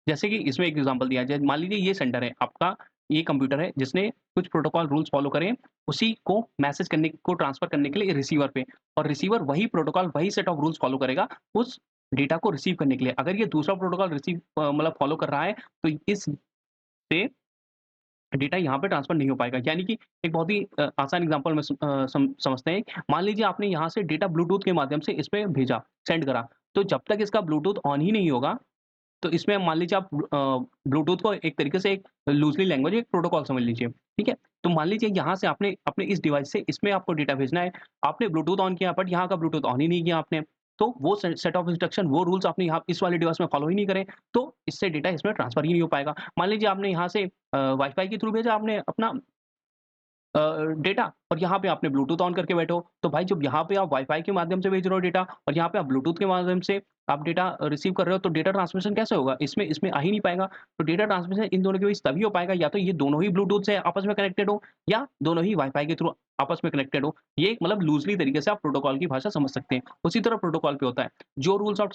जैसे कि इसमें एक एग्ज़ाम्पल दिया जाए, मान लीजिए ये सेंडर है, आपका ये कंप्यूटर है जिसने कुछ प्रोटोकॉल रूल्स फ़ॉलो करे, उसी को मैसेज करने को ट्रांसफ़र करने के लिए रिसीवर पे, और रिसीवर वही प्रोटोकॉल, वही सेट ऑफ रूल्स फ़ॉलो करेगा उस डेटा को रिसीव करने के लिए। अगर ये दूसरा प्रोटोकॉल मतलब फ़ॉलो कर रहा है, तो इससे डेटा यहाँ पे ट्रांसफ़र नहीं हो पाएगा। यानी कि एक बहुत ही आसान एग्ज़ाम्पल में समझते हैं। मान लीजिए आपने यहाँ से डेटा ब्लूटूथ के माध्यम से इस पे भेजा, सेंड करा, तो जब तक इसका ब्लूटूथ ऑन ही नहीं होगा, तो इसमें मान लीजिए आप ब्लूटूथ को एक तरीके से एक लूज़ली लैंग्वेज एक प्रोटोकॉल समझ लीजिए, ठीक है? तो मान लीजिए यहाँ से आपने अपने इस डिवाइस से इसमें आपको डेटा भेजना है, आपने ब्लूटूथ ऑन किया बट यहाँ का ब्लूटूथ ऑन ही नहीं किया आपने, तो वो सेट ऑफ इंस्ट्रक्शन, वो रूल्स आपने यहाँ इस वाले डिवाइस में फॉलो ही नहीं करे, तो इससे डेटा इसमें ट्रांसफर ही नहीं हो पाएगा। मान लीजिए आपने यहाँ से वाई-फाई के थ्रू भेजा आपने अपना अ, डेटा, और यहाँ पे आपने ब्लूटूथ ऑन करके बैठे हो, तो भाई जब यहाँ पे आप वाई-फाई के माध्यम से भेज रहे हो डेटा और यहाँ पे आप ब्लूटूथ के माध्यम से आप डेटा रिसीव कर रहे हो, तो डेटा ट्रांसमिशन कैसे होगा? इसमें इसमें आ ही नहीं पाएगा। तो डेटा ट्रांसमिशन इन दोनों के बीच तभी हो पाएगा या तो ये दोनों ही ब्लूटूथ से आपस में कनेक्टेड हो या दोनों ही वाई-फाई के थ्रू आपस में कनेक्टेड हो। ये एक मतलब लूज़ली तरीके से आप प्रोटोकॉल की भाषा समझ सकते हैं। उसी तरह प्रोटोकॉल पे होता है। जो रूल्स और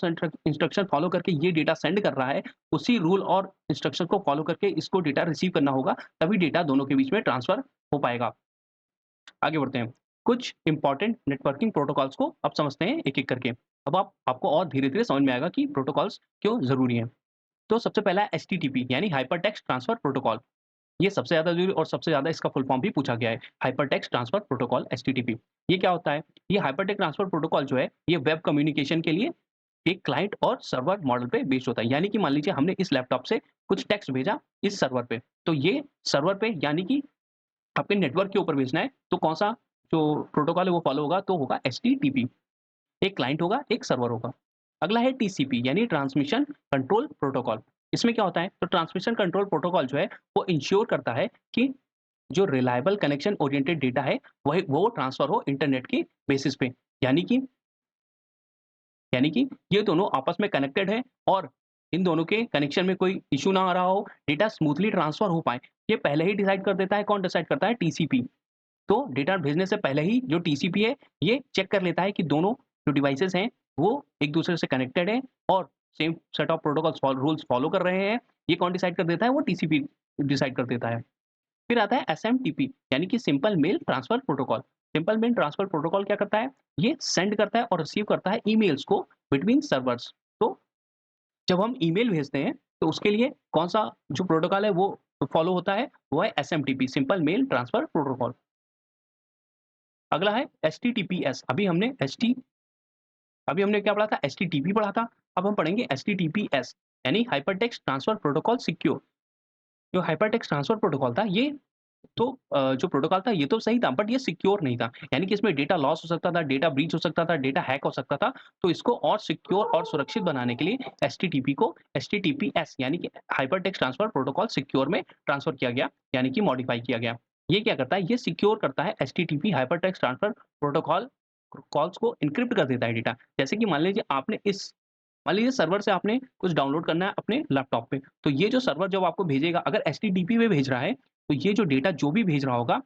इंस्ट्रक्शन फॉलो करके ये डेटा सेंड कर रहा है, उसी रूल और इंस्ट्रक्शन को फॉलो करके इसको डेटा रिसीव करना होगा, तभी डेटा दोनों के बीच में ट्रांसफर हो पाएगा। आगे बढ़ते हैं। कुछ इम्पोर्टेंट नेटवर्किंग प्रोटोकॉल्स को अब समझते हैं एक-एक करके। अब आपको और धीरे-धीरे समझ में आएगा कि प्रोटोकॉल्स क्यों ज़रूरी हैं। तो सबसे पहला है एचटीटीपी यानी हाइपर टेक्स्ट ट्रांसफर प्रोटोकॉल। ये सबसे ज़्यादा ज़रूरी और सबसे ज़्यादा इसका फुल फॉर्म भी पूछा गया है। Hyper text transfer protocol HTTP. ये क्या होता है? ये हाइपर टेक्स्ट ट्रांसफर प्रोटोकॉल जो है, ये वेब कम्युनिकेशन के लिए एक क्लाइंट और सर्वर मॉडल पे बेस्ड होता है। यानी कि मान लीजिए हमने इस लैपटॉप से कुछ टेक्स्ट भेजा इस सर्वर पे, तो ये सर्वर पे यानी कि आपके नेटवर्क के ऊपर भेजना है, तो कौन-सा जो प्रोटोकॉल है वो फॉलो होगा, तो होगा एचटीटीपी। एक क्लाइंट होगा, एक सर्वर होगा। अगला है टीसीपी यानी ट्रांसमिशन कंट्रोल प्रोटोकॉल। इसमें क्या होता है? तो ट्रांसमिशन कंट्रोल प्रोटोकॉल जो है, वो इंश्योर करता है कि जो रिलायबल कनेक्शन ओरिएंटेड डेटा है, वो ट्रांसफर हो इंटरनेट की बेसिस पे। यानी कि यानी कि ये दोनों आपस में कनेक्टेड हैं और इन दोनों के कनेक्शन में कोई इश्यू ना आ रहा हो, डेटा स्मूथली ट्रांसफर हो पाए। ये पहले ही डिसाइड कर देता है, कौन डिसाइड करता है? टीसीपी। तो डेटा भेजने से पहले ही जो टीसीपी है, ये चेक कर लेता है कि दोनों जो डिवाइसेज़ हैं, वो एक-दूसरे से कनेक्टेड हैं और same set of protocols rules follow कर रहे हैं। ये कौन डिसाइड कर देता है? वो टीसीपी डिसाइड कर देता है। फिर आता है एसएमटीपी यानी कि simple mail transfer protocol. Simple mail transfer protocol क्या करता है? ये सेंड करता है और रिसीव करता है ईमेल्स को बिटवीन सर्वर्स। तो जब हम ईमेल भेजते हैं, तो उसके लिए कौन-सा जो प्रोटोकॉल है, वो फॉलो होता है, वो है SMTP simple mail transfer protocol. अगला है एचटीटीपीएस। अभी हमने क्या पढ़ा था? एचटीटीपी पढ़ा था। अब हम पढ़ेंगे एचटीटीपीएस यानी हाइपरटेक्स्ट ट्रांसफर प्रोटोकॉल सिक्योर। जो हाइपरटेक्स्ट ट्रांसफर प्रोटोकॉल था, ये तो जो प्रोटोकॉल था ये तो सही था, बट ये सिक्योर नहीं था। यानी कि इसमें डेटा लॉस हो सकता था, डेटा ब्रीच हो सकता था, डेटा हैक हो सकता था। तो इसको और सिक्योर और सुरक्षित बनाने के लिए एचटीटीपी को एचटीटीपीएस यानी कि हाइपरटेक्स्ट ट्रांसफर प्रोटोकॉल सिक्योर में ट्रांसफर किया गया, यानी कि मॉडिफाई किया गया। ये क्या करता है? ये सिक्योर करता है, HTTP hypertext transfer protocol calls को एन्क्रिप्ट कर देता है डेटा। जैसे कि मान लीजिए सर्वर से आपने कुछ डाउनलोड करना है अपने लैपटॉप पे, तो ये जो सर्वर जब आपको भेजेगा, अगर एचटीटीपी पे भेज रहा है, तो ये जो डेटा जो भी भेज रहा होगा,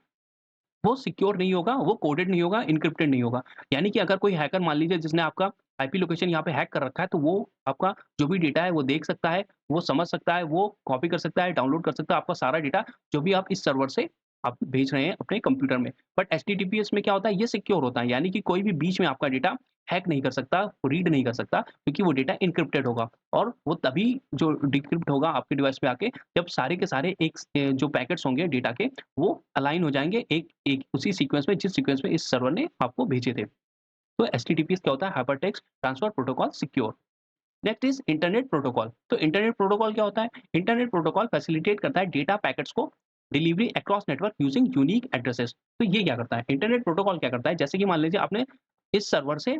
वो सिक्योर नहीं होगा, वो कोडेड नहीं होगा, एन्क्रिप्टेड नहीं होगा। यानी कि अगर कोई हैकर मान लीजिए जिसने आपका आईपी लोकेशन यहाँ पे हैक कर रखा है, तो वो आपका जो भी डेटा है वो देख सकता है, वो समझ सकता है, वो कॉपी कर सकता है, डाउनलोड कर सकता है आपका सारा डेटा जो भी आप इस सर्वर से आप भेज रहे हैं अपने कंप्यूटर में। बट एचटीटीपीएस में क्या होता है, ये सिक्योर होता है, यानी कि कोई भी बीच में आपका डेटा हैक नहीं कर सकता, रीड नहीं कर सकता, क्योंकि वो डेटा एन्क्रिप्टेड होगा और वो तभी जो डिक्रिप्ट होगा आपके डिवाइस पे आके, जब सारे के सारे जो पैकेट्स होंगे डेटा के, वो अलाइन हो जाएँगे एक एक उसी सीक्वेंस में जिस सीक्वेंस में इस सर्वर ने आपको भेजे थे। तो एचटीटीपीएस क्या होता है? Hypertext transfer protocol secure. Next is internet protocol. तो इंटरनेट प्रोटोकॉल क्या होता है? इंटरनेट प्रोटोकॉल फैसिलिटेट करता है डेटा पैकेट्स को delivery across network using unique addresses. तो ये क्या करता है? इंटरनेट प्रोटोकॉल क्या करता है? जैसे कि मान लीजिए आपने इस सर्वर से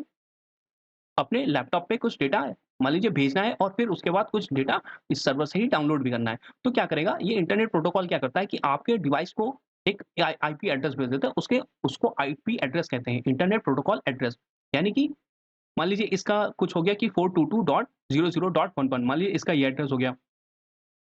अपने लैपटॉप पे कुछ डेटा मान लीजिए भेजना है और फिर उसके बाद कुछ डेटा इस सर्वर से ही डाउनलोड भी करना है। तो क्या करेगा, ये इंटरनेट प्रोटोकॉल क्या करता है कि आपके डिवाइस को एक आईपी एड्रेस भेज देता है, उसके उसको आईपी एड्रेस कहते हैं, इंटरनेट प्रोटोकॉल एड्रेस। यानी कि मान लीजिए इसका कुछ हो गया कि 422.00.11, मान लीजिए इसका ये एड्रेस हो गया।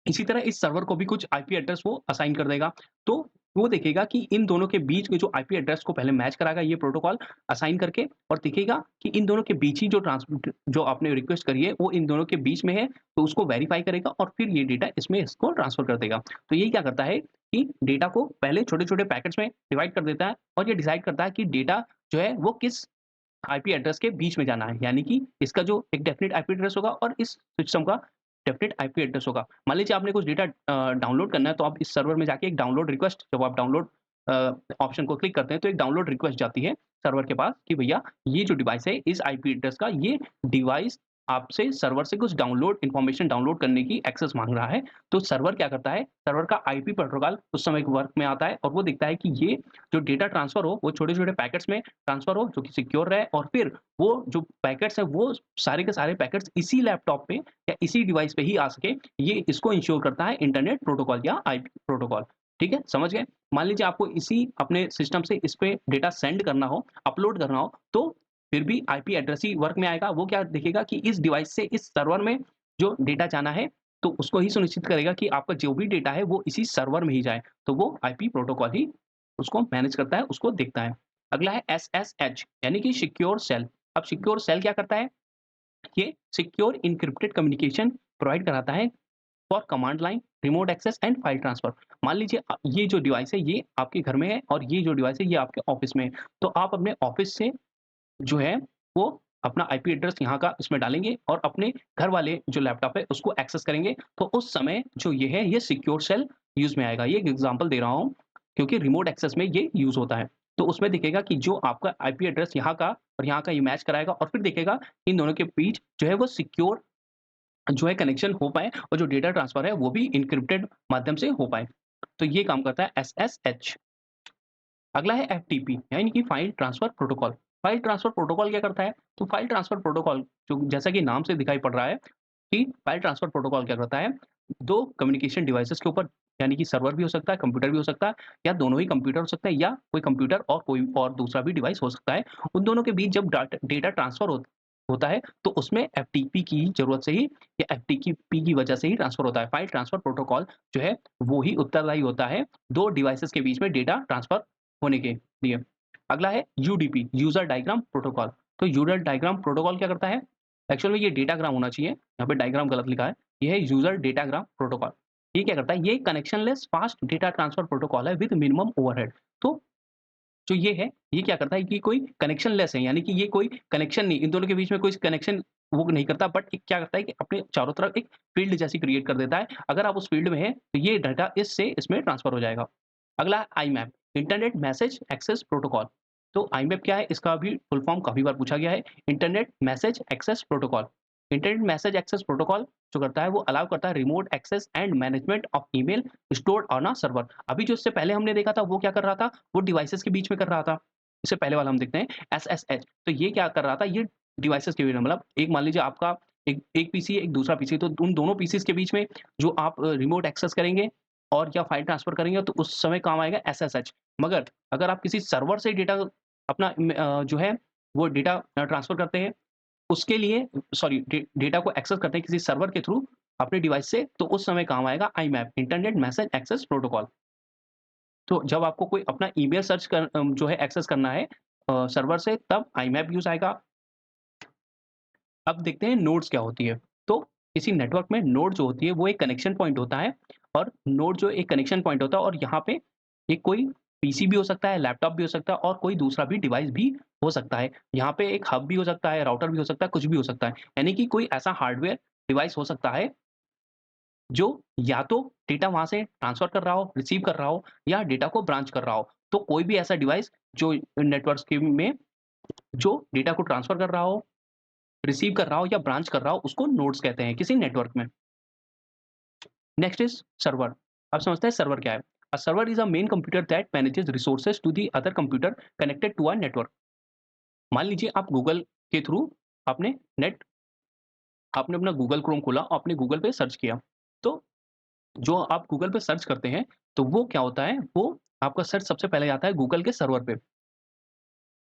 इसी तरह इस सर्वर को भी कुछ आईपी एड्रेस वो असाइन कर देगा। तो वो देखेगा कि इन दोनों के बीच में जो आईपी एड्रेस को पहले मैच कराएगा ये प्रोटोकॉल असाइन करके, और देखेगा कि इन दोनों के बीच ही जो आपने रिक्वेस्ट करी है वो इन दोनों के बीच में है, तो उसको वेरीफाई करेगा और फिर ये डेटा इसमें इसको ट्रांसफर कर देगा। तो ये क्या करता है कि डेटा को पहले छोटे-छोटे पैकेट्स में डिवाइड कर देता है और ये डिसाइड करता है कि डेटा जो है वो किस आईपी एड्रेस के बीच में जाना है। यानी कि इसका जो एक डेफिनिट आईपी एड्रेस होगा और इस सिस्टम का डेफिनिट आईपी एड्रेस होगा। मान लीजिए आपने कुछ डेटा डाउनलोड करना है, तो आप इस सर्वर में जाके एक डाउनलोड रिक्वेस्ट, जब आप डाउनलोड ऑप्शन को क्लिक करते हैं तो एक डाउनलोड रिक्वेस्ट जाती है सर्वर के पास कि भैया ये जो डिवाइस है इस आईपी एड्रेस का, ये डिवाइस आपसे सर्वर से कुछ डाउनलोड इन्फॉर्मेशन डाउनलोड करने की एक्सेस माँग रहा है। तो सर्वर क्या करता है, सर्वर का आईपी प्रोटोकॉल उस समय वर्क में आता है और वो देखता है कि ये जो डेटा ट्रांसफर हो वो छोटे-छोटे पैकेट्स में ट्रांसफर हो जो कि सिक्योर रहे, और फिर वो जो पैकेट्स हैं वो सारे के सारे पैकेट्स इसी लैपटॉप पे या इसी डिवाइस पे ही आ सके। ये इसको इंश्योर करता है इंटरनेट प्रोटोकॉल या आईपी प्रोटोकॉल। ठीक है, समझ गए? मान लीजिए आपको इसी अपने सिस्टम से इस पे डेटा सेंड करना हो, अपलोड करना हो, तो फिर भी आईपी एड्रेस ही वर्क में आएगा। वो क्या देखेगा कि इस डिवाइस से इस सर्वर में जो डेटा जाना है, तो उसको ही सुनिश्चित करेगा कि आपका जो भी डेटा है वो इसी सर्वर में ही जाए। तो वो आईपी प्रोटोकॉल ही उसको मैनेज करता है, उसको देखता है। अगला है एसएसएच यानी कि सिक्योर सेल। अब सिक्योर सेल क्या करता है? ये सिक्योर एन्क्रिप्टेड कम्युनिकेशन प्रोवाइड कराता है for command line, remote access and file transfer. मान लीजिए ये जो डिवाइस है ये आपके घर में है और ये जो डिवाइस है ये आपके ऑफिस में है। तो आप अपने ऑफिस से जो है वो अपना आईपी एड्रेस यहाँ का इसमें डालेंगे और अपने घर वाले जो लैपटॉप है उसको एक्सेस करेंगे। तो उस समय जो ये है ये सिक्योर सेल यूज़ में आएगा। ये एक एग्ज़ाम्पल दे रहा हूँ क्योंकि रिमोट एक्सेस में ये यूज़ होता है। तो उसमें दिखेगा कि जो आपका आईपी एड्रेस यहाँ का और यहाँ का ये मैच कराएगा और फिर देखेगा इन दोनों के बीच जो है वो सिक्योर जो है कनेक्शन हो पाए और जो डेटा ट्रांसफर है वो भी एन्क्रिप्टेड माध्यम से हो पाए। तो ये काम करता है एसएसएच। अगला है एफटीपी यानी कि file transfer protocol. File transfer protocol क्या करता है? तो फाइल ट्रांसफर प्रोटोकॉल जो जैसा कि नाम से दिखाई पड़ रहा है कि फाइल ट्रांसफर प्रोटोकॉल क्या करता है? 2 कम्युनिकेशन डिवाइसेज़ के ऊपर, यानी कि सर्वर भी हो सकता है, कंप्यूटर भी हो सकता है या दोनों ही कंप्यूटर हो सकता है या कोई कंप्यूटर और कोई और दूसरा भी डिवाइस हो सकता है। उन दोनों के बीच जब डेटा ट्रांसफर होता है तो उसमें एफटीपी की ज़रूरत से ही या एफटीपी की वजह से ही ट्रांसफर होता है। फाइल ट्रांसफर प्रोटोकॉल जो है वो ही उत्तरदायी होता है 2 डिवाइसेज़ के बीच में डेटा ट्रांसफर होने के लिए। अगला है यूडीपी यूज़र डायग्राम प्रोटोकॉल। तो यूज़र डायग्राम प्रोटोकॉल क्या करता है? एक्चुअल में ये डाटाग्राम होना चाहिए, यहाँ पे डायग्राम गलत लिखा है। ये है यूज़र डाटाग्राम प्रोटोकॉल। ये क्या करता है? ये connectionless fast data transfer protocol है विथ मिनिमम ओवरहेड। तो जो ये है, ये क्या करता है कि कोई कनेक्शनलेस है, यानी कि ये कोई कनेक्शन नहीं, इन दोनों के बीच में कोई कनेक्शन वो नहीं करता, बट ये क्या करता है कि अपने चारों तरफ एक फ़ील्ड जैसी क्रिएट कर देता है। अगर आप उस फ़ील्ड में हैं, तो ये डाटा इससे इसमें ट्रांसफ़र हो जाएगा। अगला है आईमैप, इंटरनेट मैसेज एक्सेस प्रोटोकॉल। तो आईमैप क्या है? इसका भी फुल फॉर्म काफ़ी बार पूछा गया है, internet message access protocol. Internet message access protocol जो करता है वो अलाउ करता है remote access and management of email stored on a server. अभी जो इससे पहले हमने देखा था वो क्या कर रहा था? वो डिवाइसेज़ के बीच में कर रहा था। इससे पहले वाला हम देखते हैं एसएसएच। तो ये क्या कर रहा था? ये डिवाइसेज़ के बीच में, मतलब एक मान लीजिए आपका एक एक पीसी है, एक दूसरा पीसी, तो उन दोनों पीसीज़ के बीच में जो आप रिमोट एक्सेस करेंगे और या फाइल ट्रांसफर करेंगे तो उस समय काम आएगा एसएसएच। मगर अगर आप किसी सर्वर से डेटा अपना जो है वो डेटा ट्रांसफर करते हैं, उसके लिए सॉरी डेटा को एक्सेस करते हैं किसी सर्वर के थ्रू अपने डिवाइस से, तो उस समय काम आएगा आईमैप, इंटरनेट मैसेज एक्सेस प्रोटोकॉल। तो जब आपको कोई अपना ईमेल जो है एक्सेस करना है सर्वर से, तब आईमैप यूज़ आएगा। अब देखते हैं नोड्स क्या होती है। तो किसी नेटवर्क में नोड जो होती है वो एक कनेक्शन पॉइंट होता है, और नोड जो एक कनेक्शन पॉइंट होता है, और यहाँ पे एक कोई पीसी भी हो सकता है, लैपटॉप भी हो सकता है, और कोई दूसरा भी डिवाइस भी हो सकता है। यहाँ पे एक हब भी हो सकता है, राउटर भी हो सकता है, कुछ भी हो सकता है। यानी कि कोई ऐसा हार्डवेयर डिवाइस हो सकता है जो या तो डेटा वहाँ से ट्रांसफर कर रहा हो, रिसीव कर रहा हो, या डेटा को ब्रांच कर रहा हो। तो कोई भी ऐसा डिवाइस जो नेटवर्क्स के में जो डेटा को ट्रांसफर कर रहा हो, रिसीव कर रहा हो या ब्रांच कर रहा हो, उसको नोड्स कहते हैं किसी नेटवर्क में। Next is server. अब समझते हैं सर्वर क्या है। A server is a main computer that manages resources to the other computer connected to a network. मान लीजिए आप गूगल के थ्रू आपने नेट आपने अपना गूगल क्रोम खोला और आपने गूगल पे सर्च किया। तो जो आप गूगल पे सर्च करते हैं, तो वो क्या होता है, वो आपका सर्च सबसे पहले आता है गूगल के सर्वर पे।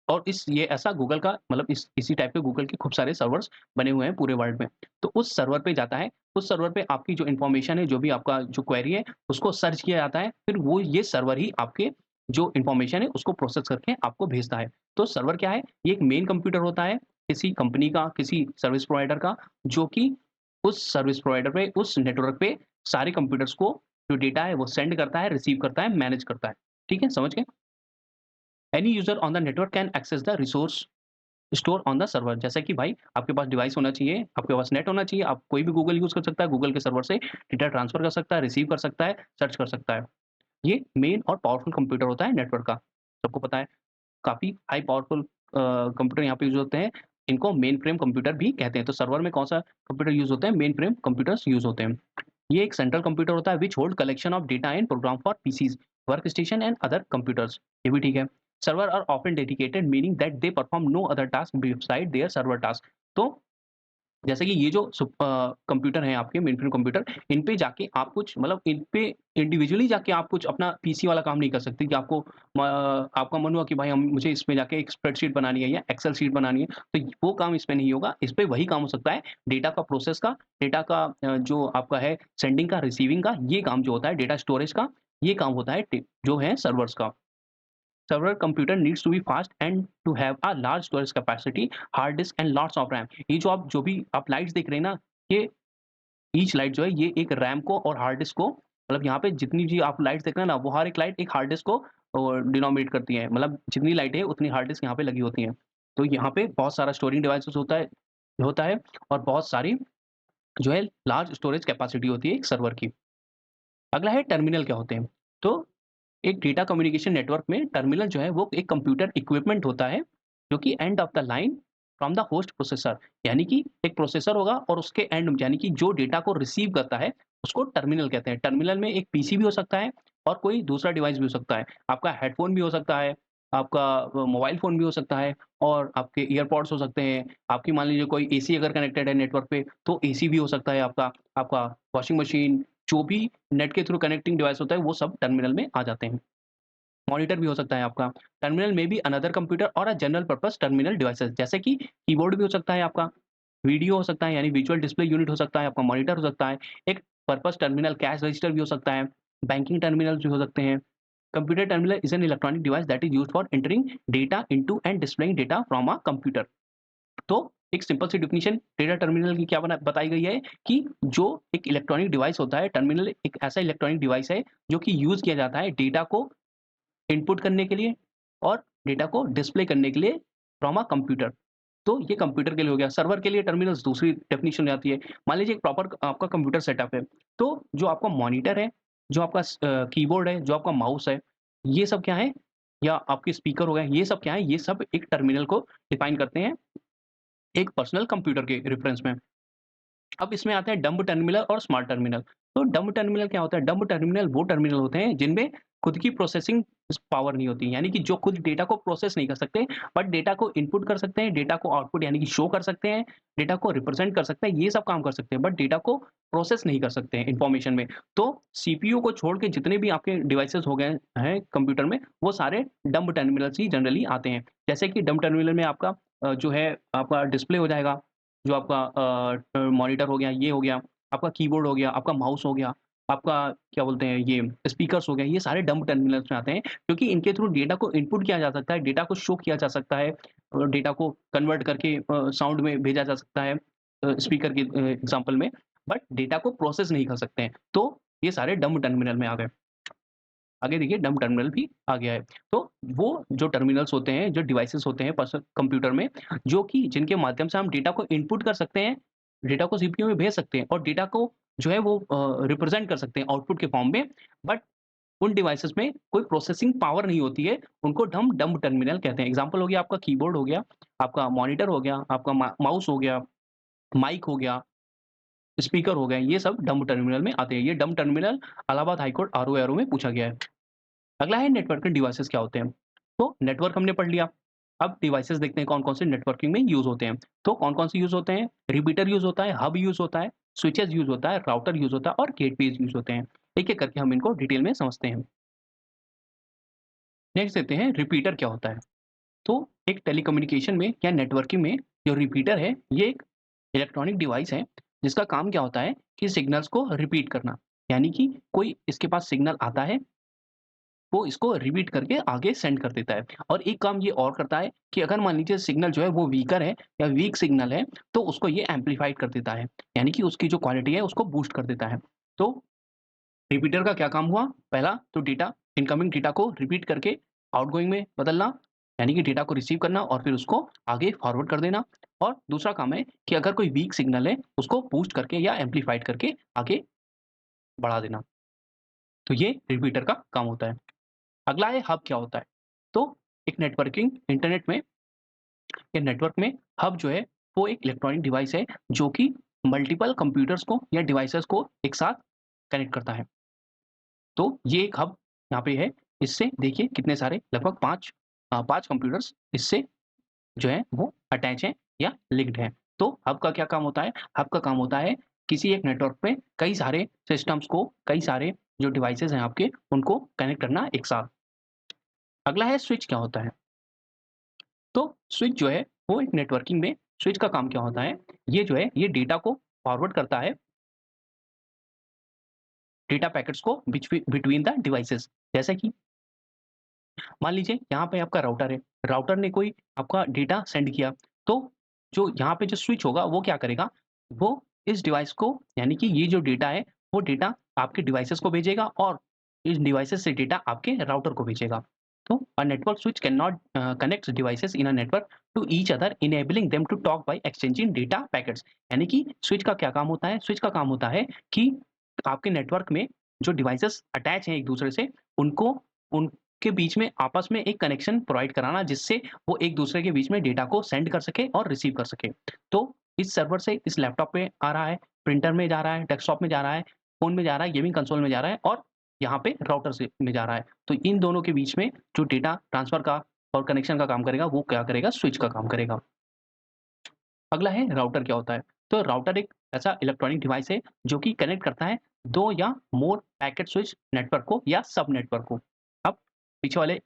और इस ये ऐसा गूगल का मतलब इसी टाइप के गूगल के खूब सारे सर्वर्स बने हुए हैं पूरे वर्ल्ड में। तो उस सर्वर पे जाता है, उस सर्वर पे आपकी जो इन्फॉर्मेशन है, जो भी आपका जो क्वेरी है, उसको सर्च किया जाता है, फिर वो ये सर्वर ही आपके जो इन्फॉर्मेशन है, उसको प्रोसेस करके आपको भेजता है। तो सर्वर क्या है? ये एक मेन कंप्यूटर होता है, किसी कंपनी का, किसी सर्विस प्रोवाइडर का, जो कि उस सर्विस प्रोवाइडर पे, उस नेटवर्क पे सारे कंप्यूटर्स को जो डेटा है, वो सेंड करता है, रिसीव करता है, मैनेज करता है। ठीक है, समझ गए? Any user on the network can access the resource store on the server. जैसे कि भाई आपके पास डिवाइस होना चाहिए, आपके पास नेट होना चाहिए, आप कोई भी गूगल यूज़ कर सकता है, गूगल के सर्वर से डेटा ट्रांसफर कर सकता है, रिसीव कर सकता है, सर्च कर सकता है। ये मेन और पावरफुल कंप्यूटर होता है नेटवर्क का। सबको पता है, काफ़ी हाई पावरफुल कंप्यूटर यहाँ पे यूज़ होते हैं। इनको मेनफ्रेम कंप्यूटर भी कहते हैं। तो सर्वर में कौन-सा कंप्यूटर यूज़ होते हैं? मेनफ्रेम कंप्यूटर्स यूज़ होते हैं। ये एक सेंट्रल कंप्यूटर होता है which hold collection of data and program for PCs, work station and other computers. ये भी ठीक है। Server are often dedicated meaning that they perform no other task beside their server task. तो जैसे कि ये जो कंप्यूटर हैं आपके मेनफ्रेम कंप्यूटर, इन पे जाके आप कुछ मतलब इन पे इंडिविजुअली जाके आप कुछ अपना पीसी वाला काम नहीं कर सकते कि आपका मन हुआ कि भाई हम मुझे इसमें जाके एक स्प्रेडशीट बनानी है या एक्सेल शीट बनानी है, तो वो काम इसमें नहीं होगा। इस पे वही काम हो सकता है डेटा का प्रोसेस का, डेटा का जो आपका है सेंडिंग का, रिसीविंग का, ये काम जो होता है डेटा स्टोरेज का, ये काम होता है जो है सर्वर्स का। Several computer needs to be fast and to have a large storage capacity, hard disk and lots of RAM। ये जो भी आप लाइट्स देख रहे हैं ना, ये ईच लाइट जो है ये एक रैम को और हार्ड डिस्क को मतलब यहाँ पे जितनी भी आप लाइट्स देख रहे हैं ना, वो हर एक लाइट एक हार्ड डिस्क को डिनोमिनेट करती है। मतलब जितनी लाइटें हैं उतनी हार्ड डिस्क यहाँ पे लगी होती हैं। तो यहाँ पे बहुत सारा स्टोरेज डिवाइसेस होता है और बहुत सारी जो है लार्ज स्टोरेज कैपेसिटी होती है एक सर्वर की। अगला है टर्मिनल क्या होते हैं? तो एक डेटा कम्युनिकेशन नेटवर्क में टर्मिनल जो है वो एक कंप्यूटर इक्विपमेंट होता है जो कि end of the line from the host processor. यानी कि एक प्रोसेसर होगा और उसके एंड यानी कि जो डेटा को रिसीव करता है उसको टर्मिनल कहते हैं। टर्मिनल में एक पीसी भी हो सकता है और कोई दूसरा डिवाइस भी हो सकता है। आपका हेडफोन भी हो सकता है, आपका मोबाइल फ़ोन भी हो सकता है, और आपके ईयरपॉड्स हो सकते हैं। आपकी मान लीजिए कोई एसी अगर कनेक्टेड है नेटवर्क पे, तो एसी भी हो सकता है आपका। आपका वॉशिंग मशीन, जो भी नेट के थ्रू कनेक्टिंग डिवाइस होता है, वो सब टर्मिनल में आ जाते हैं। मॉनिटर भी हो सकता है आपका। टर्मिनल में भी अनदर कंप्यूटर और a general purpose terminal devices, जैसे कि कीबोर्ड भी हो सकता है आपका, वीडियो हो सकता है यानी विजुअल डिस्प्ले यूनिट हो सकता है, आपका मॉनिटर हो सकता है, एक पर्पस टर्मिनल कैश रजिस्टर भी हो सकता है, बैंकिंग टर्मिनल्स भी हो सकते हैं। Computer terminal is an electronic device that is used for entering data into and displaying data from a computer. तो एक सिंपल सी डेफिनिशन डेटा टर्मिनल की क्या बताई गई है कि जो एक इलेक्ट्रॉनिक डिवाइस होता है, टर्मिनल एक ऐसा इलेक्ट्रॉनिक डिवाइस है जो कि यूज़ किया जाता है डेटा को इनपुट करने के लिए और डेटा को डिस्प्ले करने के लिए फ्रॉम अ कंप्यूटर। तो ये कंप्यूटर के लिए हो गया। सर्वर के लिए टर्मिनल्स दूसरी डेफिनिशन हो जाती है। मान लीजिए एक प्रॉपर आपका कंप्यूटर सेटअप है, तो जो आपका मॉनिटर है, जो आपका कीबोर्ड है, जो आपका माउस है, ये सब क्या है? या आपके स्पीकर हो गए, ये सब क्या है? ये सब एक टर्मिनल को डिफाइन करते हैं, एक पर्सनल कंप्यूटर के रेफरेंस में। अब इसमें आते हैं डंब टर्मिनल और स्मार्ट टर्मिनल। तो डंब टर्मिनल क्या होता है? डंब टर्मिनल वो टर्मिनल होते हैं जिनमें खुद की प्रोसेसिंग पावर नहीं होती। यानी कि जो खुद डेटा को प्रोसेस नहीं कर सकते, बट डेटा को इनपुट कर सकते हैं, डेटा को आउटपुट यानी कि शो कर सकते हैं, डेटा को रिप्रेजेंट कर सकते हैं, ये सब काम कर सकते हैं, बट डेटा को प्रोसेस नहीं कर सकते हैं इन्फॉर्मेशन में। तो सीपीयू को छोड़ के जितने भी आपके डिवाइसेज़ हो गए हैं कंप्यूटर में, वो सारे डंब टर्मिनल्स ही जनरली आते हैं। जैसे कि डंब टर्मिनल में आपका जो है आपका डिस्प्ले हो जाएगा, जो आपका मॉनिटर हो गया, ये हो गया, आपका कीबोर्ड हो गया, आपका माउस हो गया, आपका क्या बोलते हैं ये स्पीकर्स हो गए, ये सारे डंब टर्मिनल्स में आते हैं क्योंकि इनके थ्रू डेटा को इनपुट किया जा सकता है, डेटा को शो किया जा सकता है और डेटा को कन्वर्ट करके साउंड में भेजा जा सकता है स्पीकर के एग्ज़ाम्पल में, बट डेटा को प्रोसेस नहीं कर सकते हैं। तो ये सारे डंब टर्मिनल में आ गए। आगे देखिए डंब टर्मिनल भी आ गया है। तो वो जो टर्मिनल्स होते हैं, जो डिवाइसेज़ होते हैं पर्सनल कंप्यूटर में, जो कि जिनके माध्यम से हम डेटा को इनपुट कर सकते हैं, डेटा को सीपीयू में भेज सकते हैं और डेटा को जो है वो रिप्रेज़ेंट कर सकते हैं आउटपुट के फॉर्म में। बट उन डिवाइसेज़ में कोई प्रोसेसिंग पावर नहीं होती है, उनको हम डंब टर्मिनल कहते हैं। एग्ज़ाम्पल हो गया आपका कीबोर्ड हो गया, आपका मॉनिटर हो गया, आपका माउस हो गया, माइक हो गया, स्पीकर हो गए, ये सब डंब टर्मिनल में आते हैं। ये dumb terminal Allahabad high court RO में पूछा गया है। अगला है नेटवर्किंग डिवाइसेस क्या होते हैं? तो नेटवर्क हमने पढ़ लिया। अब डिवाइसेस देखते हैं कौन-कौन से नेटवर्किंग में यूज़ होते हैं। तो कौन-कौन से यूज़ होते हैं? रिपीटर यूज़ होता है, हब यूज़ होता है, स्विचेस यूज़ होता है, राउटर यूज़ होता है और गेटवेज़ यूज़ होते हैं। एक-एक करके हम इनको डिटेल में समझते हैं। नेक्स्ट देखते हैं रिपीटर क्या होता है? तो एक टेलीकम्युनिकेशन में या नेटवर्किंग में जो रिपीटर है, ये एक इलेक्ट्रॉनिक डिवाइस है, जिसका काम क्या होता है कि सिग्नल्स को रिपीट करना। यानी कि कोई इसके पास सिग्नल आता है वो इसको रिपीट करके आगे सेंड कर देता है और एक काम ये और करता है कि अगर मान लीजिए सिग्नल जो है वो वीकर है या वीक सिग्नल है तो उसको ये एम्पलीफाइड कर देता है यानी कि उसकी जो क्वालिटी है उसको बूस्ट कर देता है। तो रिपीटर का क्या काम हुआ? पहला तो डेटा इनकमिंग डेटा को रिपीट करके आउटगोइंग में बदलना यानी कि डेटा को रिसीव करना और फिर उसको आगे फॉरवर्ड कर देना। और दूसरा काम है कि अगर कोई वीक सिग्नल है उसको बूस्ट करके या एम्पलीफाइड करके आगे बढ़ा देना। तो ये रिपीटर का काम होता है। अगला है हब क्या होता है? तो एक नेटवर्किंग इंटरनेट में या नेटवर्क में हब जो है वो एक इलेक्ट्रॉनिक डिवाइस है जो कि मल्टीपल कंप्यूटर्स को या डिवाइसेस को एक साथ कनेक्ट करता है। तो ये एक हब यहाँ पे है। इससे देखिए कितने सारे लगभग 5 कंप्यूटर्स इससे जो है वो अटैच हैं या लिंक्ड हैं। तो हब का क्या काम होता है? हब का काम होता है किसी एक नेटवर्क पे कई सारे सिस्टम्स को, कई सारे जो डिवाइसेज़ हैं आपके उनको कनेक्ट करना एक साथ। अगला है स्विच क्या होता है? तो स्विच जो है वो एक नेटवर्किंग में स्विच का काम क्या होता है? ये जो है ये डेटा को फॉरवर्ड करता है, डेटा पैकेट्स को बिटवीन द डिवाइसेस। जैसे कि मान लीजिए यहाँ पे आपका राउटर है, राउटर ने कोई आपका डेटा सेंड किया, तो जो यहाँ पे जो स्विच होगा वो क्या करेगा? वो इस डिवाइस को यानी कि ये जो डेटा है, वो डेटा आपके डिवाइसेस को भेजेगा और इस डिवाइसेस से डेटा आपके राउटर को भेजेगा। तो a network switch can not connect devices in a network to each other enabling them to talk by exchanging data packets. यानी कि स्विच का क्या काम होता है? स्विच का काम होता है कि आपके नेटवर्क में जो डिवाइसेस अटैच हैं एक-दूसरे से, उनको उनके बीच में आपस में एक कनेक्शन प्रोवाइड कराना जिससे वो एक-दूसरे के बीच में डेटा को सेंड कर सके और रिसीव कर सके। तो इस सर्वर से इस लैपटॉप पे आ रहा है, प्रिंटर में जा रहा है, डेस्कटॉप में जा रहा है, फ़ोन में जा रहा है, गेमिंग कंसोल में जा रहा है और यहाँ पे राउटर से में जा रहा है। तो इन दोनों के बीच में जो डेटा ट्रांसफर का और कनेक्शन का काम करेगा, वो क्या करेगा? स्विच का काम करेगा। अगला है राउटर क्या होता है? तो राउटर एक ऐसा इलेक्ट्रॉनिक डिवाइस है जो कि कनेक्ट करता है 2 या मोर पैकेट स्विच नेटवर्क को या सब नेटवर्क को। अब पीछे वाले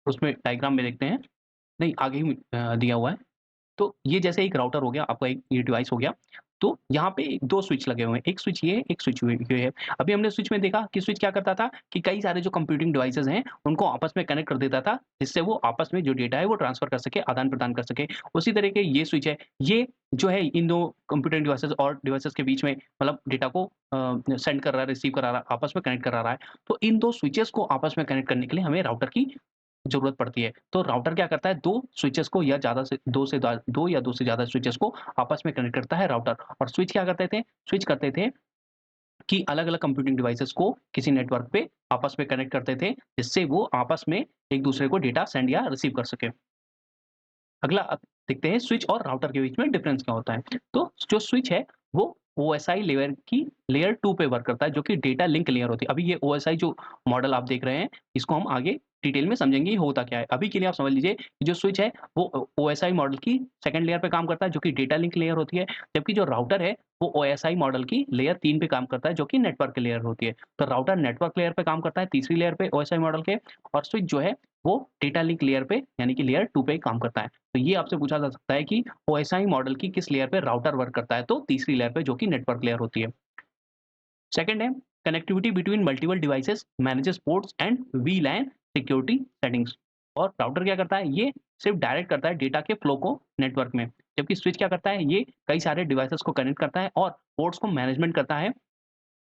उसमें डायग्राम में देखते हैं, नहीं आगे ही दिया हुआ है। तो ये जैसे एक राउटर हो गया, आपका एक ये डिवाइस हो गया। तो यहाँ पे 2 स्विच लगे हुए हैं, एक स्विच ये है, एक स्विच ये है। अभी हमने स्विच में देखा कि स्विच क्या करता था कि कई सारे जो कंप्यूटिंग डिवाइसेज़ हैं, उनको आपस में कनेक्ट कर देता था, जिससे वो आपस में जो डेटा है वो ट्रांसफर कर सके, आदान-प्रदान कर सके। उसी तरह के ये स्विच है, ये जो है इन 2 कंप्यूटिंग डिवाइसेज़ और डिवाइसेज़ के बीच में मतलब डेटा को सेंड कर रहा है, रिसीव करा रहा है, आपस में कनेक्ट करा रहा है। तो इन 2 स्विचेज़ को आपस में कनेक्ट करने के लिए हमें राउटर की ज़रूरत पड़ती है। तो राउटर क्या करता है 2 स्विचेज़ को या ज़्यादा से 2 या 2 से ज़्यादा स्विचेज़ को आपस में कनेक्ट करता है राउटर। और स्विच क्या करते थे? स्विच करते थे कि अलग-अलग कंप्यूटिंग डिवाइसेज़ को किसी नेटवर्क पे आपस में कनेक्ट करते थे, जिससे वो आपस में एक-दूसरे को डेटा सेंड या रिसीव कर सकें। अगला देखते हैं स्विच और राउटर के बीच में डिफरेंस क्या होता है। तो जो स्विच है वो ओएसआई लेयर 2 पे वर्क करता है जो कि डेटा लिंक लेयर होती है। अभी ये ओएसआई जो मॉडल आप देख रहे हैं इसको हम आगे डिटेल में समझेंगे ये होता क्या है। अभी के लिए आप समझ लीजिए कि जो स्विच है वो ओएसआई मॉडल की सेकंड लेयर पे काम करता है जो कि डेटा लिंक लेयर होती है। जबकि जो राउटर है वो ओएसआई मॉडल की लेयर 3 पे काम करता है जो कि नेटवर्क लेयर होती है। तो राउटर नेटवर्क लेयर पे काम करता है तीसरी लेयर पे ओएसआई मॉडल के और स्विच जो है वो डेटा लिंक लेयर पे यानी कि लेयर 2 पे काम करता है। तो ये आपसे पूछा जा सकता है कि ओएसआई मॉडल की किस लेयर पे राउटर वर्क करता है? तो तीसरी लेयर पे जो कि नेटवर्क लेयर होती है। सेकंड है connectivity between multiple devices, manages ports and वीलैन security settings. और राउटर क्या करता है, ये सिर्फ डायरेक्ट करता है डेटा के फ्लो को नेटवर्क में, जबकि स्विच क्या करता है, ये कई सारे डिवाइसेस को कनेक्ट करता है और पोर्ट्स को मैनेजमेंट करता है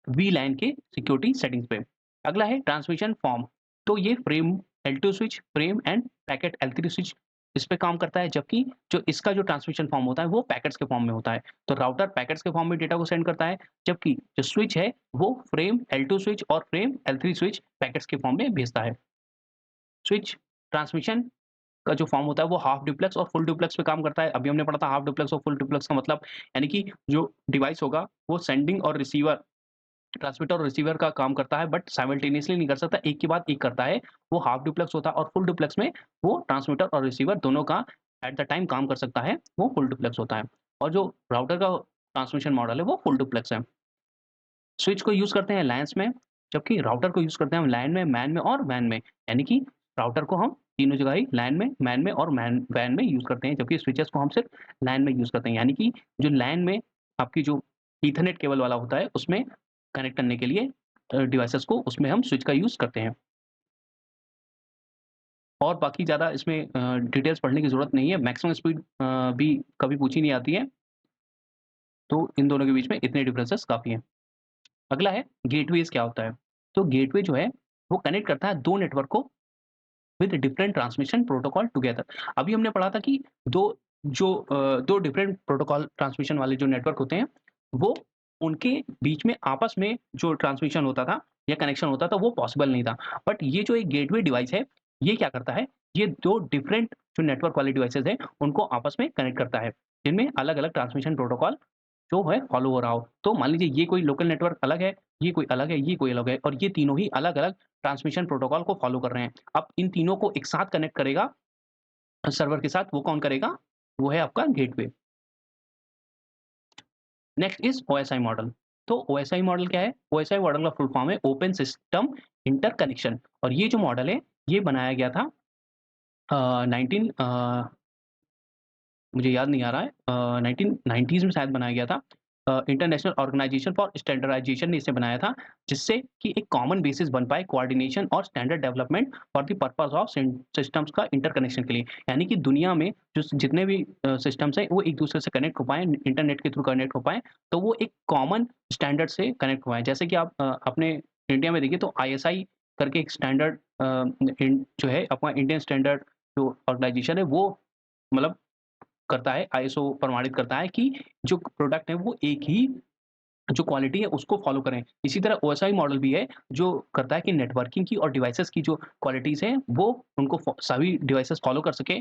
वीलैन के सिक्योरिटी सेटिंग्स पे। अगला है ट्रांसमिशन फॉर्म। तो ये frame L2 switch, frame end packet L3 switch इस पे काम करता है, जबकि जो इसका जो ट्रांसमिशन फॉर्म होता है वो पैकेट्स के फॉर्म में होता है। तो राउटर पैकेट्स के फॉर्म में डेटा को सेंड करता है, जबकि जो स्विच है वो फ्रेम L2 स्विच और फ्रेम L3 स्विच पैकेट्स के फॉर्म में भेजता है। स्विच ट्रांसमिशन का जो फॉर्म होता है वो हाफ डुप्लेक्स और फुल डुप्लेक्स पे काम करता है। अभी हमने पढ़ा था हाफ डुप्लेक्स और फुल डुप्लेक्स का मतलब, यानी कि जो डिवाइस होगा वो सेंडिंग और रिसीवर, ट्रांसमीटर और रिसीवर का काम करता है, बट साइमल्टेनियसली नहीं कर सकता, एक के बाद एक करता है। वो हाफ डुप्लेक्स होता है, और फुल डुप्लेक्स में वो ट्रांसमीटर और रिसीवर दोनों का एट द टाइम काम कर सकता है, वो फुल डुप्लेक्स होता है। और जो राउटर का ट्रांसमिशन मॉडल है वो फुल डुप्लेक्स है। स्विच को यूज़ करते हैं लैन्स में, जबकि राउटर को यूज़ करते हैं हम लैन में, मैन में और वैन में। यानी कि राउटर को हम तीनों जगह ही लैन में, मैन में और वैन में यूज़ करते हैं, जबकि स्विचेस को हम सिर्फ लैन में यूज़ करते हैं। यानी कि जो लैन में आपकी जो ईथरनेट केबल वाला होता है, उसमें कनेक्ट करने के लिए डिवाइसेस को, उसमें हम स्विच का यूज़ करते हैं। और बाकी ज़्यादा इसमें डिटेल्स पढ़ने की ज़रूरत नहीं है, मैक्सिमम स्पीड भी कभी पूछी नहीं आती है, तो इन दोनों के बीच में इतने डिफरेंसेस काफ़ी हैं। अगला है गेटवेज़ क्या होता है? तो गेटवे जो है, वो कनेक्ट करता है 2 नेटवर्क को with different transmission protocol together. अभी हमने पढ़ा था कि 2 डिफरेंट प्रोटोकॉल ट्रांसमिशन वाले जो नेटवर्क होते हैं, वो उनके बीच में आपस में जो ट्रांसमिशन होता था या कनेक्शन होता था, वो पॉसिबल नहीं था। बट ये जो एक गेटवे डिवाइस है, ये क्या करता है, ये 2 डिफरेंट जो नेटवर्क वाले डिवाइसेज़ हैं, उनको आपस में कनेक्ट करता है, जिनमें अलग-अलग ट्रांसमिशन प्रोटोकॉल जो है फॉलो हो रहा हो। तो मान लीजिए ये कोई लोकल नेटवर्क अलग है, ये कोई अलग है, ये कोई अलग है, और ये तीनों ही अलग-अलग ट्रांसमिशन प्रोटोकॉल को फॉलो कर रहे हैं। अब इन तीनों को एक साथ कनेक्ट करेगा सर्वर के साथ, वो कौन करेगा? वो है आपका gateway. Next is OSI model. तो ओएसआई मॉडल क्या है? ओएसआई मॉडल का फुल फॉर्म है ओपन सिस्टम इंटरकनेक्शन, और ये जो मॉडल है, ये बनाया गया था 19 मुझे याद नहीं आ रहा है, 1990s में शायद बनाया गया था। इंटरनेशनल ऑर्गेनाइजेशन फॉर स्टैंडर्डाइजेशन ने इसे बनाया था, जिससे कि एक कॉमन बेसिस बन पाए कोऑर्डिनेशन और standard development for the purpose of systems का इंटरकनेक्शन के लिए। यानी कि दुनिया में जो जितने भी सिस्टम्स हैं, वो एक दूसरे से कनेक्ट हो पाएँ, इंटरनेट के थ्रू कनेक्ट हो पाएँ, तो वो एक कॉमन स्टैंडर्ड से कनेक्ट हो पाएँ। जैसे कि आप अपने इंडिया में देखिए, तो आईएसआई करके एक स्टैंडर्ड जो है अपना इंडियन स्टैंडर्ड जो ऑर्गेनाइजेशन है, वो मतलब करता है, आईएसओ प्रमाणित करता है कि जो प्रोडक्ट है वो एक ही जो क्वालिटी है उसको फॉलो करें। इसी तरह ओएसआई मॉडल भी है, जो करता है कि नेटवर्किंग की और डिवाइसेज़ की जो क्वालिटीज़ हैं, वो उनको सभी डिवाइसेज़ फॉलो कर सकें,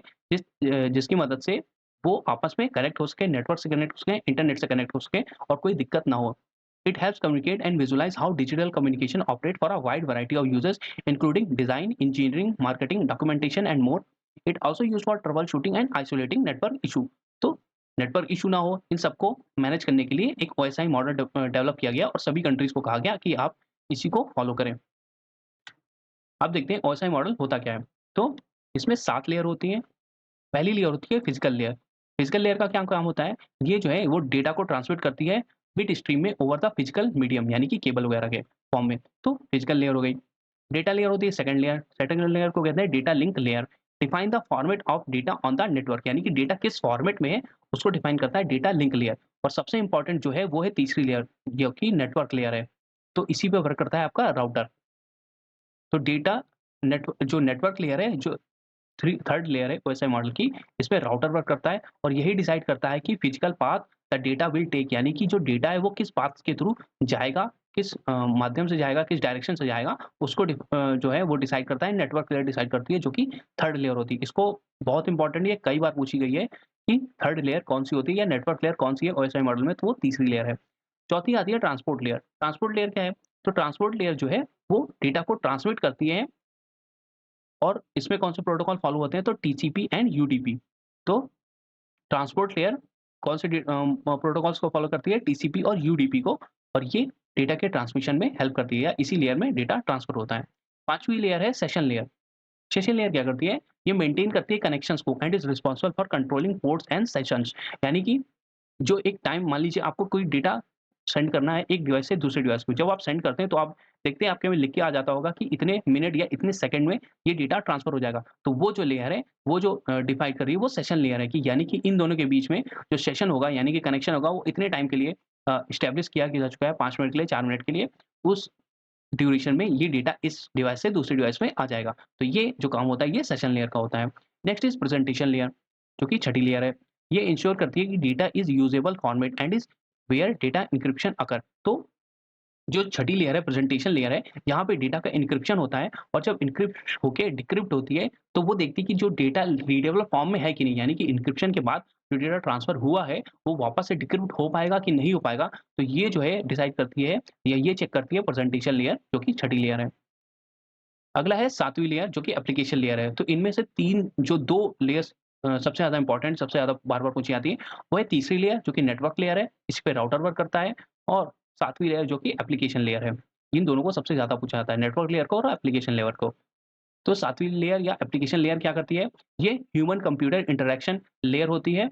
जिसकी मदद से वो आपस में कनेक्ट हो सकें, नेटवर्क से कनेक्ट हो सकें, इंटरनेट से कनेक्ट हो सकें, और कोई दिक्कत ना हो। It helps communicate and visualize how digital communication operate for a wide variety of users, including design, engineering, marketing, documentation, and more. It also used for troubleshooting and isolating network issue. तो नेटवर्क इशू ना हो, इन सबको मैनेज करने के लिए एक ओएसआई मॉडल डेवलप किया गया और सभी कंट्रीज को कहा गया कि आप इसी को फॉलो करें। अब देखते हैं ओएसआई मॉडल होता क्या है। तो इसमें 7 लेयर होती हैं। पहली लेयर होती है फिजिकल लेयर। फिजिकल लेयर का क्या काम होता है? ये जो है वो डेटा को ट्रांसमिट करती है बिट स्ट्रीम में ओवर द फिजिकल मीडियम, यानी कि केबल वगैरह के फॉर्म में। तो फिजिकल लेयर हो गई। डेटा लेयर होती है सेकंड लेयर। सेकंड लेयर को कहते हैं data link layer. Define the format of data on the network, यानी कि डेटा किस फॉर्मेट में है उसको डिफाइन करता है डेटा लिंक लेयर। और सबसे इंपॉर्टेंट जो है वो है तीसरी लेयर, जो कि नेटवर्क लेयर है। तो इसी पे वर्क करता है आपका राउटर। तो डेटा जो नेटवर्क लेयर है, जो थर्ड लेयर है ओएसआई मॉडल की, इसमें राउटर वर्क करता है और यही डिसाइड करता है कि physical path the data will take, यानी कि जो डेटा है वो किस पाथ के थ्रू जाएगा, किस माध्यम से जाएगा, किस डायरेक्शन से जाएगा, उसको जो है वो डिसाइड करता है, नेटवर्क लेयर डिसाइड करती है, जो कि थर्ड लेयर होती है। इसको बहुत इंपॉर्टेंट, ये कई बार पूछी गई है कि थर्ड लेयर कौन सी होती है या नेटवर्क लेयर कौन सी है ओएसआई मॉडल में, तो वो तीसरी लेयर है। चौथी आती है ट्रांसपोर्ट लेयर। ट्रांसपोर्ट लेयर क्या है? तो ट्रांसपोर्ट लेयर जो है वो डेटा को ट्रांसमिट करती है, और इसमें कौन से प्रोटोकॉल फॉलो होते हैं? तो टीसीपी एंड यूडीपी। तो ट्रांसपोर्ट लेयर कौन से प्रोटोकॉल्स को फॉलो करती है? टीसीपी और यूडीपी को, और ये डेटा के ट्रांसमिशन में हेल्प करती है, या इसी लेयर में डेटा ट्रांसफर होता है। पांचवी लेयर है सेशन लेयर। सेशन लेयर क्या करती है? ये मेंटेन करती है कनेक्शंस को and is responsible for controlling ports and sessions. यानी कि जो एक टाइम, मान लीजिए आपको कोई डेटा सेंड करना है एक डिवाइस से दूसरे डिवाइस को। जब आप सेंड करते हैं तो आप देखते हैं आपके में लिख के आ जाता होगा कि इतने मिनट या इतने सेकंड में ये डेटा ट्रांसफर हो जाएगा। तो वो जो लेयर है, वो जो डिफाइन कर रही है वो सेशन लेयर है कि यानी कि इन दोनों के बीच में जो सेशन होगा यानी कि कनेक्शन होगा वो इतने टाइम के लिए एस्टेब्लिश किया जा चुका है 5 मिनट के लिए, 4 मिनट के लिए। उस ड्यूरेशन में ये डेटा इस डिवाइस से दूसरे डिवाइस में आ जाएगा। तो ये जो काम होता है ये सेशन लेयर का होता है। नेक्स्ट इज़ प्रेजेंटेशन लेयर जो कि छठी लेयर है। ये इंश्योर करती है कि data is usable format and is where data encryption occur. तो जो छठी लेयर है प्रेजेंटेशन लेयर है, यहाँ पे डेटा का एन्क्रिप्शन होता है और जब एन्क्रिप्ट होके डिक्रिप्ट होती है, तो वो देखती है कि जो डेटा रीडेबल फॉर्म में है कि नहीं, यानी कि एन्क्रिप्शन के बाद जो डेटा ट्रांसफर हुआ है, वो वापस से डिक्रिप्ट हो पाएगा कि नहीं हो पाएगा। तो ये जो है डिसाइड करती है या ये चेक करती है प्रेजेंटेशन लेयर जो कि छठी लेयर है। अगला है 7वीं लेयर जो कि एप्लीकेशन लेयर है। तो इनमें से 3 जो 2 लेयर्स सबसे ज़्यादा इम्पोर्टेंट, सबसे ज़्यादा बार-बार पूछी जाती है, वो है तीसरी लेयर जो कि नेटवर्क लेयर है, इस पे राउटर वर्क करता है और 7वीं लेयर जो कि एप्लीकेशन लेयर है। इन दोनों को सबसे ज़्यादा पूछा जाता है, नेटवर्क लेयर को और एप्लीकेशन लेयर को। तो 7वीं लेयर या एप्लीकेशन लेयर क्या करती है? ये ह्यूमन कंप्यूटर इंटरैक्शन लेयर होती है।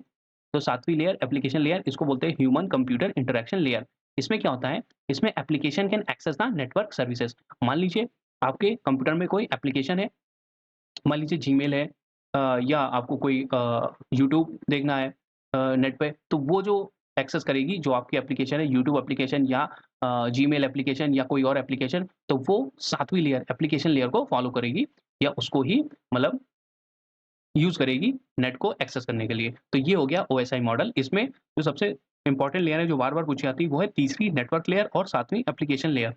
तो 7वीं लेयर एप्लीकेशन लेयर इसको बोलते हैं ह्यूमन कंप्यूटर इंटरैक्शन लेयर। इसमें क्या होता है? इसमें application can access the network services. मान लीजिए आपके कंप्यूटर में कोई एप्लीकेशन है, मान लीजिए जीमेल है या आपको कोई यूट्यूब देखना है नेट पे, तो वो जो एक्सेस करेगी जो आपकी एप्लीकेशन है, यूट्यूब एप्लीकेशन या जीमेल एप्लीकेशन या कोई और एप्लीकेशन, तो वो 7वीं लेयर एप्लीकेशन लेयर को फॉलो करेगी या उसको ही मतलब यूज़ करेगी नेट को एक्सेस करने के लिए। तो ये हो गया ओएसआई मॉडल। इसमें जो सबसे इम्पोर्टेंट लेयर है जो बार-बार पूछी जाती है वो है तीसरी नेटवर्क लेयर और 7वीं एप्लीकेशन लेयर।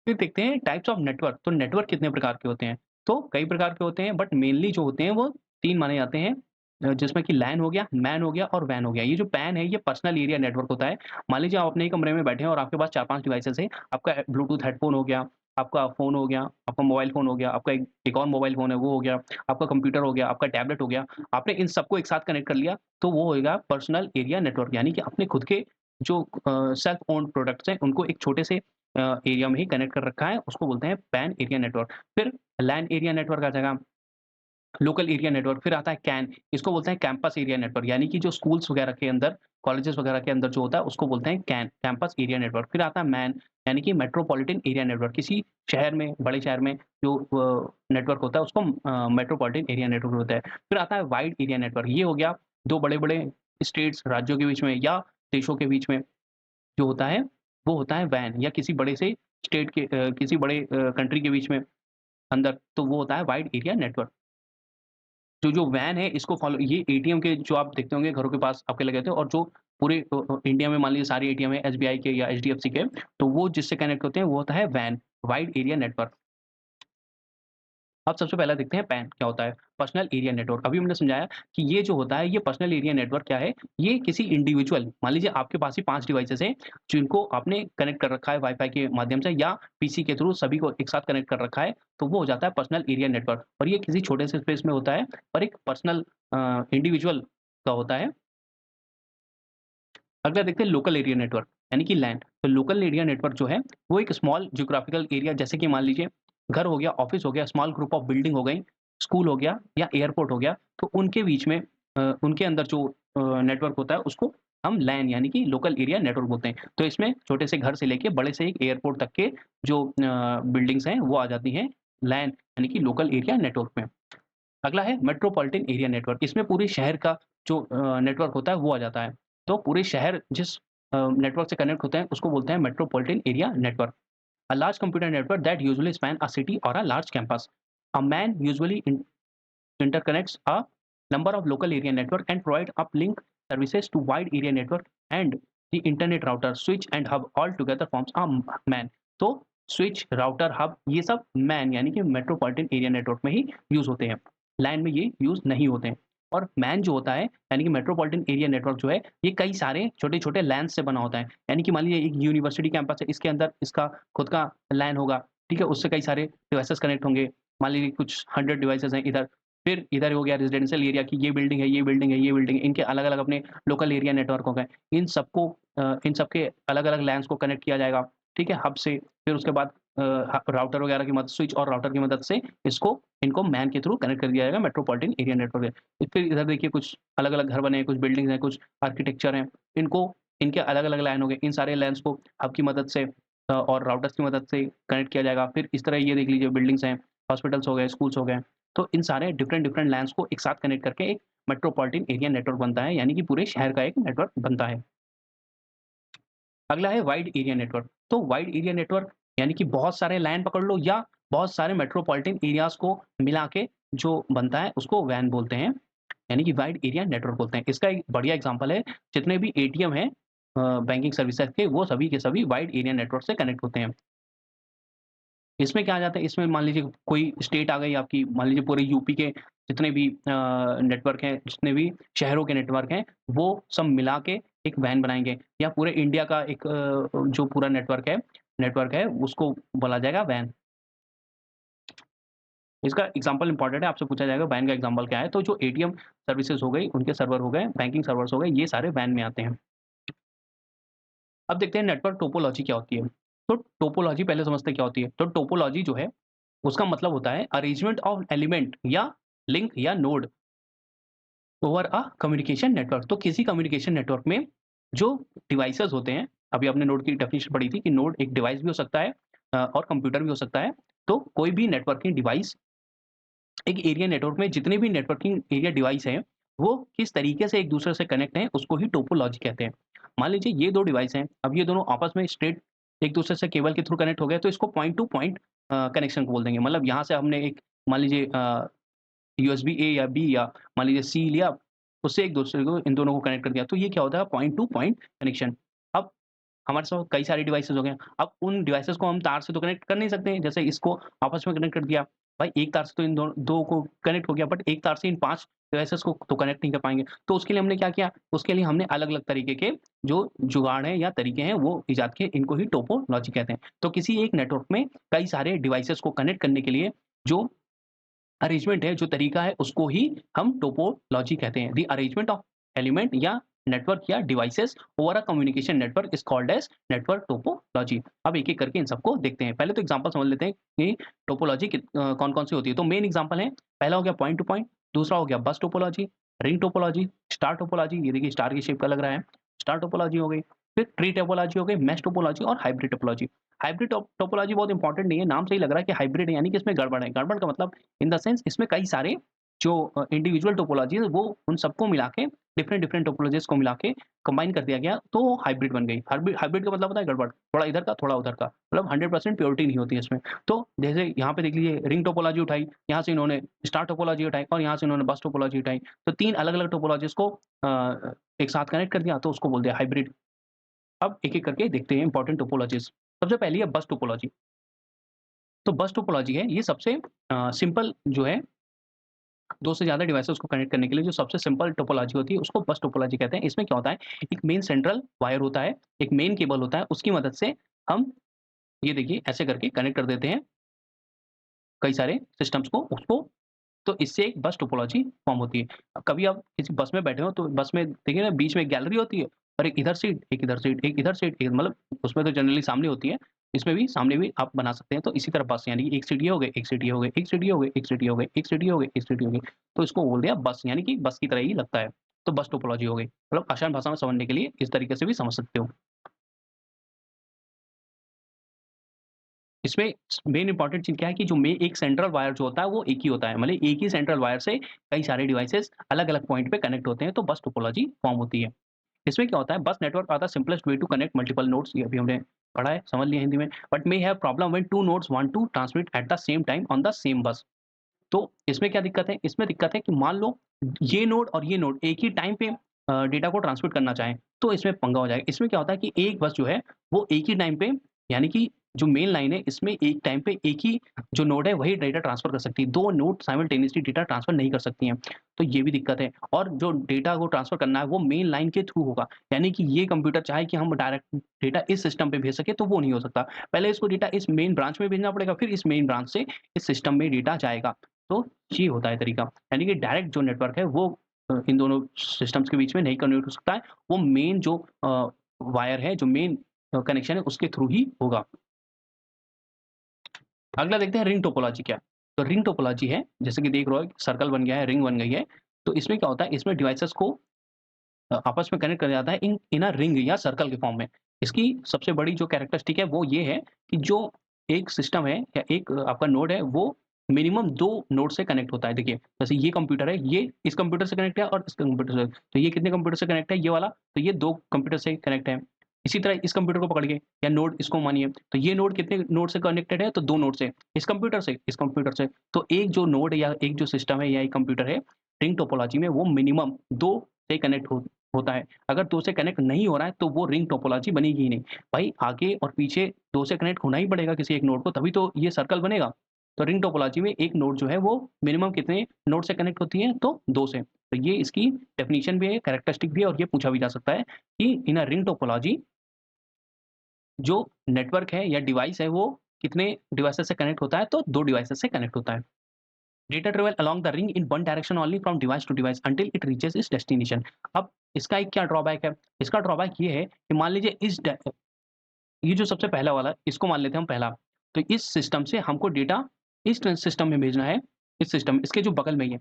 फिर देखते हैं टाइप्स ऑफ नेटवर्क। तो नेटवर्क कितने प्रकार के होते हैं? तो कई प्रकार के होते हैं बट मेनली जो होते हैं वो 3 माने जाते हैं जिसमें कि लैन हो गया, मैन हो गया और वैन हो गया। ये जो पैन है ये पर्सनल एरिया नेटवर्क होता है। मान लीजिए आप अपने ही कमरे में बैठे हैं और आपके पास 4-5 डिवाइसेज़ हैं। आपका ब्लूटूथ हेडफ़ोन हो गया, आपका फ़ोन हो गया, आपका मोबाइल फ़ोन हो गया, आपका एक और मोबाइल फ़ोन है वो हो गया, आपका कंप्यूटर हो गया, आपका टैबलेट हो गया। आपने इन सबको एक साथ कनेक्ट कर लिया तो वो होएगा पर्सनल एरिया नेटवर्क यानी कि अपने खुद के जो सेल्फ ओन्ड प्रोडक्ट्स हैं उनको एक छोटे से एरिया में ही कनेक्ट कर रखा है, उसको बोलते हैं पैन एरिया नेटवर्क। फिर लैन एरिया नेटवर्क आ जाएगा, लोकल एरिया नेटवर्क, फिर आता है कैन, इसको बोलते हैं कैंपस एरिया नेटवर्क यानी कि जो स्कूल्स वगैरह के अंदर, कॉलेजेस वगैरह के अंदर जो होता है उसको बोलते हैं कैन, कैंपस एरिया नेटवर्क। फिर आता है मैन यानी कि मेट्रोपॉलिटन एरिया नेटवर्क, किसी शहर में, बड़े शहर में जो नेटवर्क होता है उसको मेट्रोपॉलिटन एरिया नेटवर्क होता है। फिर आता है वाइड एरिया नेटवर्क, ये हो गया 2 बड़े-बड़े स्टेट्स, राज्यों के बीच में या देशों के बीच में जो होता है, वो होता है वैन या किसी बड़े से स्टेट के किसी बड़े कंट्री के बीच में अंदर, तो वो होता है वाइड एरिया नेटवर्क। जो वैन है इसको फॉलो ये एटीएम के जो आप देखते होंगे घरों के पास आपके लगे होते हैं और जो पूरे इंडिया में मान लीजिए सारे एटीएम है एसबीआई के या एचडीएफसी के, तो वो जिससे कनेक्ट होते हैं वो होता है वैन, वाइड एरिया नेटवर्क। अब सबसे पहला देखते हैं पैन क्या होता है? Personal area network. अभी हमने समझाया कि ये जो होता है ये पर्सनल एरिया नेटवर्क क्या है? ये किसी इंडिविजुअल मान लीजिए आपके पास ही 5 डिवाइसेज़ हैं, जिनको आपने कनेक्ट कर रखा है वाई-फाई के माध्यम से या पीसी के थ्रू सभी को एक साथ कनेक्ट कर रखा है, तो वो हो जाता है पर्सनल एरिया नेटवर्क और ये किसी छोटे से स्पेस में होता है और एक पर्सनल इंडिविजुअल का होता है। अगला देखते हैं लोकल एरिया नेटवर्क यानी कि लैन। तो लोकल एरिया नेटवर्क जो है वो एक स्मॉल ज्योग्राफिकल एरिया जैसे कि मान लीजिए घर हो गया, ऑफिस हो गया, स्मॉल ग्रुप ऑफ बिल्डिंग हो गई, स्कूल हो गया या एयरपोर्ट हो गया, तो उनके बीच में उनके अंदर जो नेटवर्क होता है उसको हम लैन यानी कि लोकल एरिया नेटवर्क बोलते हैं। तो इसमें छोटे से घर से लेके बड़े से एक एयरपोर्ट तक के जो बिल्डिंग्स हैं वो आ जाती हैं लैन यानी कि लोकल एरिया नेटवर्क में। अगला है मेट्रोपॉलिटन एरिया नेटवर्क। इसमें पूरे शहर का जो नेटवर्क होता है वो आ जाता है। तो पूरे शहर जिस नेटवर्क से कनेक्ट होते हैं उसको बोलते हैं metropolitan area network. A large computer network that usually span a city or a large campus. A man usually interconnects a number of local area network and provide uplink services to wide area network and the internet router, switch and hub all together forms a man. तो स्विच, राउटर, हब ये सब मैन यानी कि मेट्रोपॉलिटन एरिया नेटवर्क में ही यूज़ होते हैं। लैन में ये यूज़ नहीं होते हैं। और मैन जो होता है यानी कि मेट्रोपॉलिटन एरिया नेटवर्क जो है ये कई सारे छोटे-छोटे लैन्स से बना होता है। यानी कि मान लीजिए एक यूनिवर्सिटी कैंपस है, इसके अंदर इसका खुद का लैन होगा, ठीक है? उससे कई सारे डिवाइसेज़ कनेक्ट होंगे। मान लीजिए कुछ 100 डिवाइसेज़ हैं इधर, फिर इधर हो गया रेजिडेंशियल एरिया की ये बिल्डिंग है, ये बिल्डिंग है, ये बिल्डिंग है, इनके अलग-अलग अपने लोकल एरिया नेटवर्क हो गए। इन सबको इन सबके अलग-अलग लैन्स को कनेक्ट किया जाएगा, ठीक है? हब से, फिर उसके बाद राउटर वगैरह की मदद स्विच और राउटर की मदद से इनको मैन के थ्रू कनेक्ट कर दिया जाएगा मेट्रोपॉलिटन एरिया नेटवर्क है। फिर इधर देखिए कुछ अलग-अलग घर बने हैं, कुछ बिल्डिंग्स हैं, कुछ आर्किटेक्चर हैं। इनके अलग-अलग लैन हो गए। इन सारे लैन्स को हब की मदद से और राउटर्स की मदद से कनेक्ट किया जाएगा। फिर इस तरह ये देख लीजिए बिल्डिंग्स हैं, हॉस्पिटल्स हो गए, स्कूल्स हो गए। तो इन सारे डिफरेंट लैन्स को एक साथ कनेक्ट करके एक मेट्रोपॉलिटन एरिया नेटवर्क बनता है, यानी कि पूरे शहर का एक नेटवर्क बनता है। अगला है वाइड एरिया नेटवर्क। तो वाइड एरिया नेटवर्क यानी कि बहुत सारे लैन पकड़ लो या बहुत सारे मेट्रोपॉलिटन एरियाज़ को मिला के जो बनता है उसको वैन बोलते हैं, यानी कि वाइड एरिया नेटवर्क बोलते हैं। इसका एक बढ़िया एग्ज़ाम्पल है, जितने भी एटीएम हैं बैंकिंग सर्विसेज़ के वो सभी के सभी वाइड एरिया नेटवर्क से कनेक्ट होते हैं। इसमें क्या आ जाता है, इसमें मान लीजिए कोई स्टेट आ गई आपकी, मान लीजिए पूरे यूपी के जितने भी नेटवर्क हैं, जितने भी शहरों के नेटवर्क हैं, वो सब मिला के एक वैन बनाएँगे या पूरे इंडिया का एक जो पूरा नेटवर्क है उसको बोला जाएगा वैन। इसका एग्ज़ाम्पल इम्पोर्टेंट है, आपसे पूछा जाएगा वैन का एग्ज़ाम्पल क्या है? तो जो एटीएम सर्विसेज़ हो गई, उनके सर्वर हो गए, बैंकिंग सर्वर्स हो गए, ये सारे वैन में आते हैं। अब देखते हैं नेटवर्क टोपोलॉजी क्या होती है? तो टोपोलॉजी पहले समझते हैं क्या होती है? तो टोपोलॉजी जो है उसका मतलब होता है अरेंजमेंट ऑफ एलिमेंट या लिंक या node over a communication network. तो किसी कम्युनिकेशन नेटवर्क में जो डिवाइसेस होते हैं, अभी आपने नोड की डेफिनिशन पढ़ी थी कि नोड एक डिवाइस भी हो सकता है और कंप्यूटर भी हो सकता है। तो कोई भी नेटवर्किंग डिवाइस एक एरिया नेटवर्क में जितने भी नेटवर्किंग एरिया डिवाइस हैं, वो किस तरीके से एक दूसरे से कनेक्ट हैं, उसको ही टोपोलॉजी कहते हैं। मान लीजिए ये 2 डिवाइस हैं, अब ये दोनों आपस में स्ट्रेट एक दूसरे से केबल के थ्रू कनेक्ट हो गए, तो इसको पॉइंट टू पॉइंट कनेक्शन को बोल देंगे। मतलब यहाँ से हमने एक मान लीजिए यूएसबी ए या बी या मान लीजिए सी लिया, उससे एक दूसरे को इन दोनों को कनेक्ट कर दिया, तो ये क्या होता है पॉइंट टू पॉइंट कनेक्शन। अब हमारे साथ कई सारे डिवाइसेज़ हो गए, अब उन डिवाइसेज़ को हम तार से तो कनेक्ट कर नहीं सकते हैं, जैसे इसको आपस में कनेक्ट कर दिया, भाई एक तार से तो इन 2 को कनेक्ट हो गया, बट एक तार से इन 5 डिवाइसेज़ को तो कनेक्ट नहीं कर पाएँगे। तो उसके लिए हमने क्या किया, उसके लिए हमने अलग-अलग तरीके के जो जुगाड़ हैं या तरीके हैं, वो इजाद किए, इनको ही टोपोलॉजी कहते हैं। तो किसी एक नेटवर्क में कई सारे डिवाइसेज़ को कनेक्ट करने के लिए जो अरेंजमेंट है, जो तरीका है, उसको ही हम टोपोलॉजी कहते हैं। द अरेंजमेंट ऑफ एलिमेंट या नेटवर्क या devices over a communication network is called as network topology. अब एक-एक करके इन सबको देखते हैं। पहले तो एग्ज़ाम्पल समझ लेते हैं कि टोपोलॉजी कौन-कौन सी होती है। तो मेन एग्ज़ाम्पल हैं, पहला हो गया पॉइंट टू पॉइंट, दूसरा हो गया बस topology, ring topology, star topology, ये देखिए स्टार की शेप का लग रहा है, स्टार टोपोलॉजी हो गई। फिर ट्री टोपोलॉजी हो गई, मेश टोपोलॉजी और हाइब्रिड टोपोलॉजी। हाइब्रिड टोपोलॉजी बहुत इंपॉर्टेंट नहीं है, नाम से ही लग रहा है कि हाइब्रिड है, यानी कि इसमें गड़बड़ है। गड़बड़ का मतलब इन द सेंस इसमें कई सारे जो इंडिविजुअल टोपोलॉजी है वो उन सबको मिला के डिफरेंट टोपोलॉजीज़ को मिला के कंबाइन कर दिया गया, तो वो हाइब्रिड बन गई। हाइब्रिड हाइब्रिड का मतलब होता है गड़बड़, थोड़ा इधर का, थोड़ा उधर का, मतलब 100% प्योरिटी नहीं होती है इसमें। तो जैसे यहाँ पे देख लीजिए रिंग टोपोलॉजी उठाई, यहाँ से इन्होंने स्टार टोपोलॉजी उठाई और यहाँ से इन्होंने बस टोपोलॉजी उठाई। तो 3 अलग-अलग टोपोलॉजीज़ को एक साथ कनेक्ट कर दिया, तो उसको बोल दिया हाइब्रिड। अब एक-एक करके देखते हैं इंपॉर्टेंट टोपोलॉजीज़। सबसे पहली है बस टोपोलॉजी। तो बस टोपोलॉजी है, ये सबसे सिंपल जो है 2 से ज़्यादा डिवाइसेज़ को कनेक्ट करने के लिए जो सबसे सिंपल टोपोलॉजी होती है, उसको बस टोपोलॉजी कहते हैं। इसमें क्या होता है, एक मेन सेंट्रल वायर होता है, एक मेन केबल होता है, उसकी मदद से हम ये देखिए ऐसे करके कनेक्ट कर देते हैं कई सारे सिस्टम्स को, उसको तो इससे एक बस टोपोलॉजी फॉर्म होती है। अब कभी आप किसी बस में बैठे हो, तो बस में देखिए ना बीच में एक गैलरी होती है और एक इधर सीट, एक इधर सीट, एक इधर सीट, एक मतलब उसमें तो जनरली सामने होती है, इसमें भी सामने भी आप बना सकते हैं। तो इसी तरह बस यानी कि एक सीट ये हो गई, एक सीट ये हो गई, एक सीट ये हो गई, एक सीट ये हो गई, एक सीट ये हो गई, एक सीट ये हो गई। तो इसको बोल दिया बस, यानी कि बस की तरह ही लगता है। तो बस टोपोलॉजी हो गई। मतलब आसान भाषा में समझने के लिए इस तरीके से भी समझ सकते हो। इसमें मेन इंपॉर्टेंट चीज़ क्या है कि जो एक सेंट्रल वायर जो होता है वो एक ही होता है। मतलब एक ही सेंट्रल वायर से कई सारे डिवाइसेज़ अलग-अलग पॉइंट पे कनेक्ट होते हैं, तो बस टोपोलॉजी फॉर्म होती है। इसमें क्या होता है, bus network are the simplest way to connect multiple nodes, ये अभी हमने पढ़ा है, समझ लिया हिंदी में, but may have problem when 2 nodes want to transmit at the same time on the same bus. तो इसमें क्या दिक्कत है? इसमें दिक्कत है कि मान लो ये नोड और ये नोड एक ही टाइम पे डेटा को ट्रांसमिट करना चाहें, तो इसमें पंगा हो जाएगा। इसमें क्या होता है कि एक बस जो है, वो एक ही टाइम पे, यानी कि जो मेन लाइन है, इसमें एक टाइम पे एक ही जो नोड है, वही डेटा ट्रांसफर कर सकती है। 2 नोड साइमल्टेनियसली डेटा ट्रांसफर नहीं कर सकती हैं। तो ये भी दिक्कत है और जो डेटा को ट्रांसफर करना है, वो मेन लाइन के थ्रू होगा। यानी कि ये कंप्यूटर चाहे कि हम डायरेक्ट डेटा इस सिस्टम पे भेज सकें, तो वो नहीं हो सकता। पहले इसको डेटा इस मेन ब्रांच में भेजना पड़ेगा, फिर इस मेन ब्रांच से इस सिस्टम में डेटा जाएगा। तो ये होता है तरीका। यानी कि डायरेक्ट जो नेटवर्क है वो इन दोनों सिस्टम्स के बीच में नहीं कन्वर्ट हो सकता है। वो मेन जो वायर है, जो मेन कनेक्शन है उसके थ्रू ही होगा। अगला देखते हैं रिंग टोपोलॉजी क्या है। तो रिंग टोपोलॉजी है, जैसे कि देख रहे हो सर्कल बन गया है, रिंग बन गई है। तो इसमें क्या होता है, इसमें डिवाइसेस को आपस में कनेक्ट कर जाता है इन अ रिंग या सर्कल के फॉर्म में। इसकी सबसे बड़ी जो कैरेक्टरिस्टिक है वो ये है कि जो एक सिस्टम है या एक आपका नोड है वो मिनिमम 2 नोड से कनेक्ट होता है। देखिए, जैसे ये कंप्यूटर है, ये इस कंप्यूटर से कनेक्ट है और इस कंप्यूटर से। तो ये कितने कंप्यूटर से कनेक्ट है ये वाला? तो ये 2 कंप्यूटर से कनेक्ट है। इसी तरह इस कंप्यूटर को पकड़िए या नोड इसको मानिए, तो ये नोड कितने नोड से कनेक्टेड है? तो 2 नोड से। इस कंप्यूटर से, इस कंप्यूटर से। तो एक जो नोड या एक जो सिस्टम है या एक कंप्यूटर है, रिंग टोपोलॉजी में वो मिनिमम 2 से कनेक्ट होता है। अगर 2 से कनेक्ट नहीं हो रहा है तो वो रिंग टोपोलॉजी बनेगी ही नहीं। भाई आगे और पीछे 2 से कनेक्ट होना ही पड़ेगा किसी एक नोड को, तभी तो ये सर्कल बनेगा। तो रिंग टोपोलॉजी में एक नोड जो है वो मिनिमम कितने नोड से कनेक्ट होती है? तो 2 से। तो ये इसकी डेफिनिशन भी है, कैरेक्टरिस्टिक भी है और ये पूछा भी जा सकता है कि इन अ रिंग टोपोलॉजी जो नेटवर्क है या डिवाइस है वो कितने डिवाइसेस से कनेक्ट होता है? तो 2 डिवाइसेस से कनेक्ट होता है। Data travel along the ring in one direction only from device to device until it reaches its destination. अब इसका एक क्या ड्रॉबैक है? इसका ड्रॉबैक ये है कि मान लीजिए ये जो सबसे पहला वाला इसको मान लेते हैं हम पहला। तो इस सिस्टम से हमको डेटा इस सिस्टम में भेजना है, इस सिस्टम इसके जो बगल में ही है।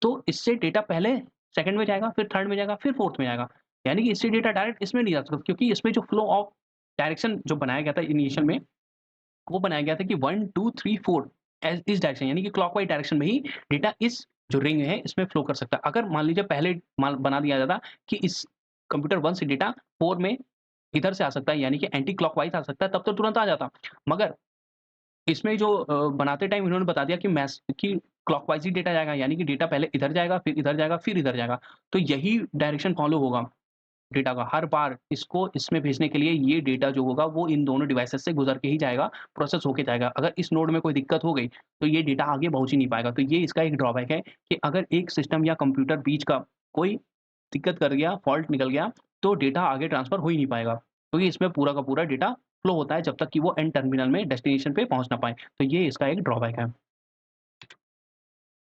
तो इससे डेटा पहले सेकंड में जाएगा, फिर थर्ड में जाएगा, फिर फोर्थ में जाएगा। यानी कि इससे डेटा डायरेक्ट इसमें नहीं जा सकता क्योंकि इसमें जो फ्लो ऑफ डायरेक्शन जो बनाया गया था इनिशियल में, वो बनाया गया था कि 1, 2, 3, 4 इस डायरेक्शन यानी कि क्लॉकवाइज़ डायरेक्शन में ही डेटा इस जो रिंग है इसमें फ्लो कर सकता है। अगर मान लीजिए पहले बना दिया जाता कि इस कंप्यूटर 1 से डेटा 4 में इधर से आ सकता है यानी कि एंटी क्लॉकवाइज़ आ सकता है तब तो तुरंत आ जाता। मगर इसमें जो बनाते टाइम इन्होंने बता दिया कि क्लॉकवाइज़ ही डेटा जाएगा यानी कि डेटा पहले इधर जाएगा, फिर इधर जाएगा, फिर इधर जाएगा। तो यही डायरेक्शन फॉलो होगा डेटा का। हर बार इसको इसमें भेजने के लिए ये डेटा जो होगा वो इन दोनों डिवाइसेज़ से गुज़र के ही जाएगा, प्रोसेस होके जाएगा। अगर इस नोड में कोई दिक्कत हो गई, तो ये डेटा आगे पहुँच ही नहीं पाएगा। तो ये इसका एक ड्रॉबैक है कि अगर एक सिस्टम या कंप्यूटर बीच का कोई दिक्कत कर गया, फॉल्ट निकल गया, तो डेटा आगे ट्रांसफ़र हो ही नहीं पाएगा। क्योंकि इसमें पूरा का पूरा डेटा फ्लो होता है जब तक कि वो एंड टर्मिनल में डेस्टिनेशन पे पहुँच ना पाए। तो ये इसका एक ड्रॉबैक है।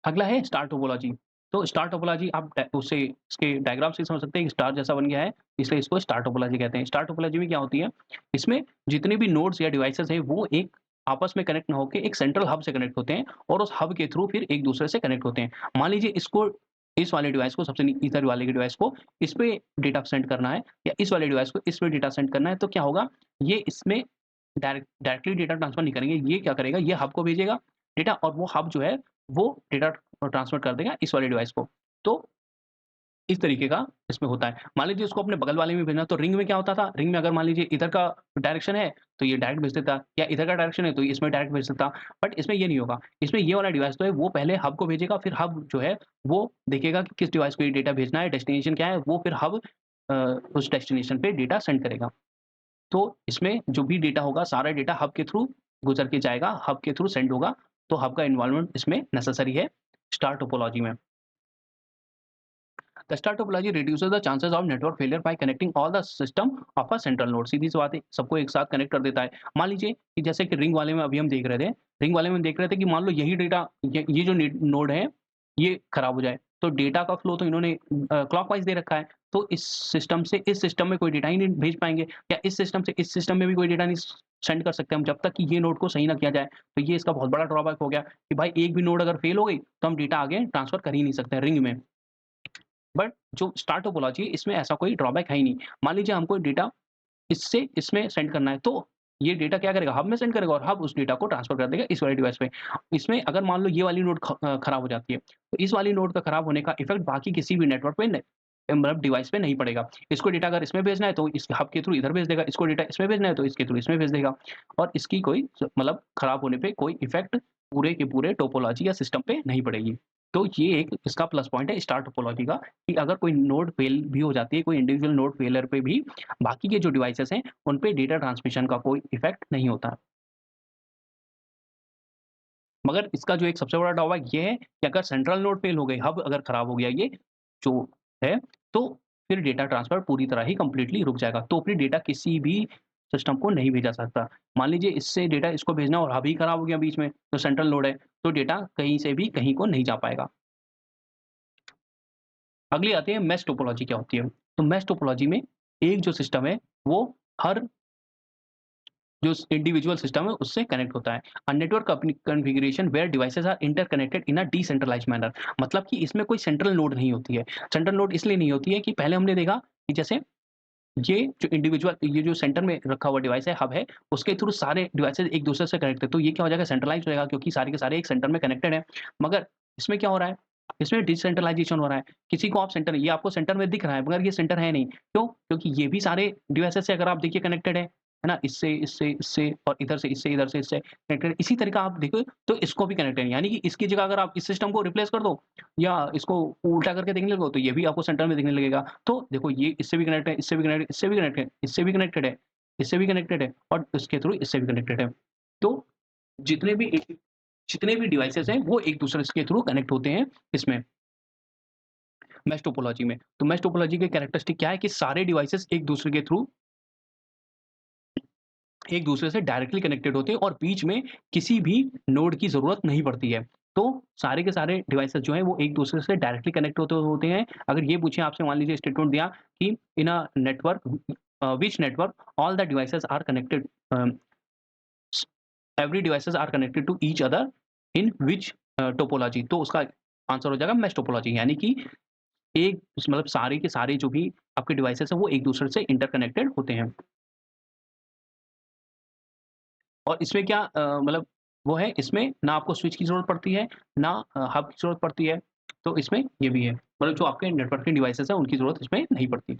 अगला है स्टार टोपोलॉजी। तो स्टार टोपोलॉजी आप उससे इसके डायग्राम से समझ सकते हैं कि स्टार जैसा बन गया है, इसलिए इसको स्टार टोपोलॉजी कहते हैं। स्टार टोपोलॉजी में क्या होती है? इसमें जितने भी नोड्स या डिवाइसेज़ हैं वो एक आपस में कनेक्ट ना होके एक सेंट्रल हब से कनेक्ट होते हैं और उस हब के थ्रू फिर एक दूसरे से कनेक्ट होते हैं। मान लीजिए इसको इस वाले डिवाइस को सबसे इधर वाले के डिवाइस को इस पे डेटा सेंड करना है या इस वाले डिवाइस को इस पे डेटा सेंड करना है तो क्या होगा? ये इसमें डायरेक्टली डेटा ट्रांसफर नहीं करेंगे। ये क्या करेगा? ये हब को भेजेगा डेटा और वो हब जो है वो डेटा ट्रांसफर कर देगा इस वाले डिवाइस को। तो इस तरीके का इसमें होता है। मान लीजिए उसको अपने बगल वाले में भेजना है तो रिंग में क्या होता था? रिंग में अगर मान लीजिए इधर का डायरेक्शन है तो ये डायरेक्ट भेज देता या इधर का डायरेक्शन है तो इसमें डायरेक्ट भेज देता। बट इसमें ये नहीं होगा। इसमें ये वाला डिवाइस जो है वो पहले हब को भेजेगा फिर हब जो है वो देखेगा कि किस डिवाइस को ये डेटा भेजना है, डेस्टिनेशन क्या है, वो फिर हब उस डेस्टिनेशन पे डेटा सेंड करेगा। तो इसमें जो भी डेटा होगा सारा डेटा हब के थ्रू गुज़र के जाएगा, हब के थ्रू सेंड होगा। तो हब का इन्वॉल्वमेंट इसमें नेसेसरी है स्टार टोपोलॉजी में। The star topology reduces the chances of network failure by connecting all the system of a central node। सीधी सी बात है, सबको एक साथ कनेक्ट कर देता है। मान लीजिए कि जैसे कि रिंग वाले में अभी हम देख रहे थे, रिंग वाले में देख रहे थे कि मान लो यही डेटा ये जो नोड है, ये खराब हो जाए, तो डेटा का फ्लो तो इन्होंने क्लॉकवाइज़ दे रखा है, तो इस सिस्टम से इस सिस्टम में कोई डेटा ही नहीं भेज पाएँगे या इस सिस्टम से इस सिस्टम में भी कोई डेटा नहीं सेंड कर सकते हम जब तक कि ये नोड को सही ना किया जाए। तो ये इसका बहुत बड़ा ड्रॉबैक हो गया कि भाई एक भी नोड अगर फेल हो गई, तो हम डेटा आगे ट्रांसफर कर ही नहीं सकते रिंग में। बट जो स्टार टोपोलॉजी है इसमें ऐसा कोई ड्रॉबैक है ही नहीं। मान लीजिए हमको डेटा इससे इसमें सेंड करना है तो ये डेटा क्या करेगा? हब में सेंड करेगा और हब उस डेटा को ट्रांसफर कर देगा इस वाले डिवाइस पे। इसमें अगर मान लो ये वाली नोड खराब हो जाती है, तो इस वाली नोड का खराब होने का इफ़ेक्ट बाकी किसी भी नेटवर्क पे मतलब डिवाइस पे नहीं पड़ेगा। इसको डेटा अगर इसमें भेजना है तो इस हब के थ्रू इधर भेज देगा, इसको डेटा इसमें भेजना है तो इसके थ्रू इसमें भेज देगा और इसकी कोई मतलब खराब होने पे कोई इफ़ेक्ट पूरे के पूरे टोपोलॉजी या सिस्टम पे नहीं पड़ेगी। तो ये एक इसका प्लस पॉइंट है स्टार टोपोलॉजी का कि अगर कोई नोड फेल भी हो जाती है, कोई इंडिविजुअल नोड फेलियर पे भी बाकी के जो डिवाइसेज़ हैं, उन पे डेटा ट्रांसमिशन का कोई इफ़ेक्ट नहीं होता। मगर इसका जो एक सबसे बड़ा ड्रॉबैक ये है कि अगर सेंट्रल नोड फेल हो गई, हब अगर खराब हो गया ये जो है, तो फिर डेटा ट्रांसफर पूरी तरह ही कंप्लीटली रुक जाएगा। तो फिर डेटा किसी भी सिस्टम को नहीं भेजा सकता। मान लीजिए इससे डेटा इसको भेजना और हब ही खराब हो गया बीच में, तो सेंट्रल नोड है, तो डेटा कहीं से भी कहीं को नहीं जा पाएगा। अगली आती है मेश टोपोलॉजी क्या होती है? तो मेश टोपोलॉजी में एक जो सिस्टम है, वो हर जो इंडिविजुअल सिस्टम है उससे कनेक्ट होता है। A network configuration where devices are interconnected in a decentralized manner, मतलब कि इसमें कोई सेंट्रल नोड नहीं होती है। सेंट्रल नोड इसलिए नहीं होती है कि पहले हमने देखा कि जैसे ये जो सेंटर में रखा हुआ डिवाइस है, हब है, उसके थ्रू सारे डिवाइसेज़ एक दूसरे से कनेक्ट है, तो ये क्या हो जाएगा, सेंट्रलाइज़्ड हो जाएगा क्योंकि सारे के सारे एक सेंटर में कनेक्टेड हैं। मगर इसमें क्या हो रहा है, इसमें डिसेंट्रलाइज़ेशन हो रहा है। किसी को आप सेंटर, ये आपको सेंटर में दिख रहा है मगर ये सेंटर है नहीं। क्यों? क्योंकि ये भी सारे डिवाइसेज़ से अगर आप देखिए कनेक्टेड है ना? इससे, इससे, इससे और इधर से इससे, इधर से इससे कनेक्टेड। इसी तरह का आप देखो तो इसको भी कनेक्टेड है, यानी कि इसकी जगह अगर आप इस सिस्टम को रिप्लेस कर दो या इसको उल्टा करके देखने लगो तो ये भी आपको सेंटर में दिखने लगेगा। तो देखो ये इससे भी कनेक्ट है, इससे भी कनेक्ट है, इससे भी कनेक्ट है, इससे भी कनेक्टेड है, इससे भी कनेक्टेड है और इसके थ्रू इससे भी कनेक्टेड है। तो जितने भी जितने भी डिवाइसेज़ हैं वो एक-दूसरे के थ्रू कनेक्ट होते हैं इसमें, मेश टोपोलॉजी में। तो मेश टोपोलॉजी के कैरेक्टरिस्टिक क्या है कि सारे डिवाइसेज़ एक-दूसरे के थ्रू एक दूसरे से डायरेक्टली कनेक्टेड होते हैं और बीच में किसी भी नोड की ज़रूरत नहीं पड़ती है। तो सारे के सारे डिवाइसेज़ जो हैं वो एक दूसरे से डायरेक्टली कनेक्ट होते होते हैं। अगर ये पूछें आपसे, मान लीजिए स्टेटमेंट दिया कि in a network which network all the devices are connected, every devices are connected to each other in which topology, तो उसका आंसर हो जाएगा मेश टोपोलॉजी, यानी कि एक मतलब सारे के सारे जो भी आपके डिवाइसेज़ हैं वो एक दूसरे से इंटरकनेक्टेड होते हैं। और इसमें क्या मतलब वो है, इसमें ना आपको स्विच की ज़रूरत पड़ती है, ना हब की ज़रूरत पड़ती है। तो इसमें ये भी है, मतलब जो आपके नेटवर्किंग डिवाइसेज़ हैं उनकी ज़रूरत इसमें नहीं पड़ती।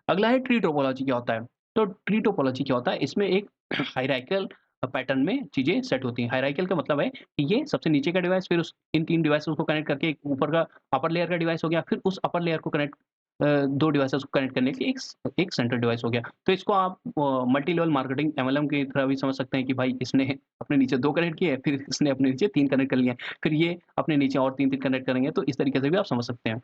अगला है ट्री टोपोलॉजी क्या होता है? तो ट्री टोपोलॉजी क्या होता है? इसमें एक हायरार्किकल पैटर्न में चीज़ें सेट होती हैं। हायरार्किकल का मतलब है कि ये सबसे नीचे का डिवाइस, फिर उस इन 3 डिवाइसेज़ को कनेक्ट करके एक ऊपर का अपर लेयर का डिवाइस हो गया, फिर उस अपर लेयर को 2 डिवाइसेज़ को कनेक्ट करने के लिए एक सेंट्रल डिवाइस हो गया। तो इसको आप मल्टी लेवल मार्केटिंग एमएलएम की तरह भी समझ सकते हैं कि भाई इसने अपने नीचे 2 कनेक्ट किए, फिर इसने अपने नीचे 3 कनेक्ट कर लिए, फिर ये अपने नीचे और 3-3 कनेक्ट करेंगे, तो इस तरीके से भी आप समझ सकते हैं।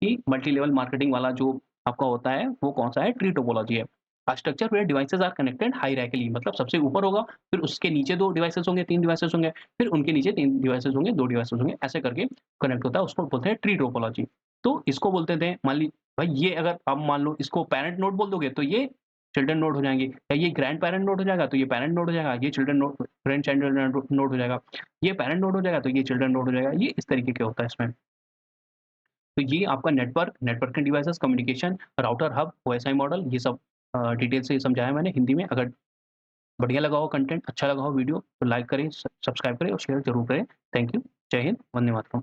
कि मल्टी लेवल मार्केटिंग वाला जो आपका होता है, वो कौन-सा है, ट्री टोपोलॉजी है। A structure where devices are connected hierarchically, मतलब सबसे ऊपर होगा, फिर उसके नीचे 2 डिवाइसेज़ होंगे, 3 डिवाइसेज़ होंगे, फिर उनके नीचे 3 डिवाइसेज़ होंगे, 2 डिवाइसेज़ होंगे, ऐसे करके कनेक्ट होता है, उसको बोलते हैं ट्री टोपोलॉजी। तो इसको बोलते थे, मान ली भाई ये अगर आप मान लो इसको पैरेंट नोड बोल दोगे, तो ये चिल्ड्रन नोड हो जाएँगे, या ये ग्रैंड पैरेंट नोड हो जाएगा, तो ये पैरेंट नोड हो जाएगा, ये children node grand child node हो जाएगा, ये पैरेंट नोड हो जाएगा, तो ये चिल्ड्रन नोड हो जाएगा, ये इस तरीके के होता है इसमें। तो ये आपका networking devices, communication, router, hub, OSI model, ये सब डिटेल से समझाया मैंने हिंदी में। अगर बढ़िया लगा हो कंटेंट, अच्छा लगा हो वीडियो, तो लाइक करें, सब्सक्राइब करें और शेयर ज़रूर करें। Thank you. जय हिंद, वंदे मातरम।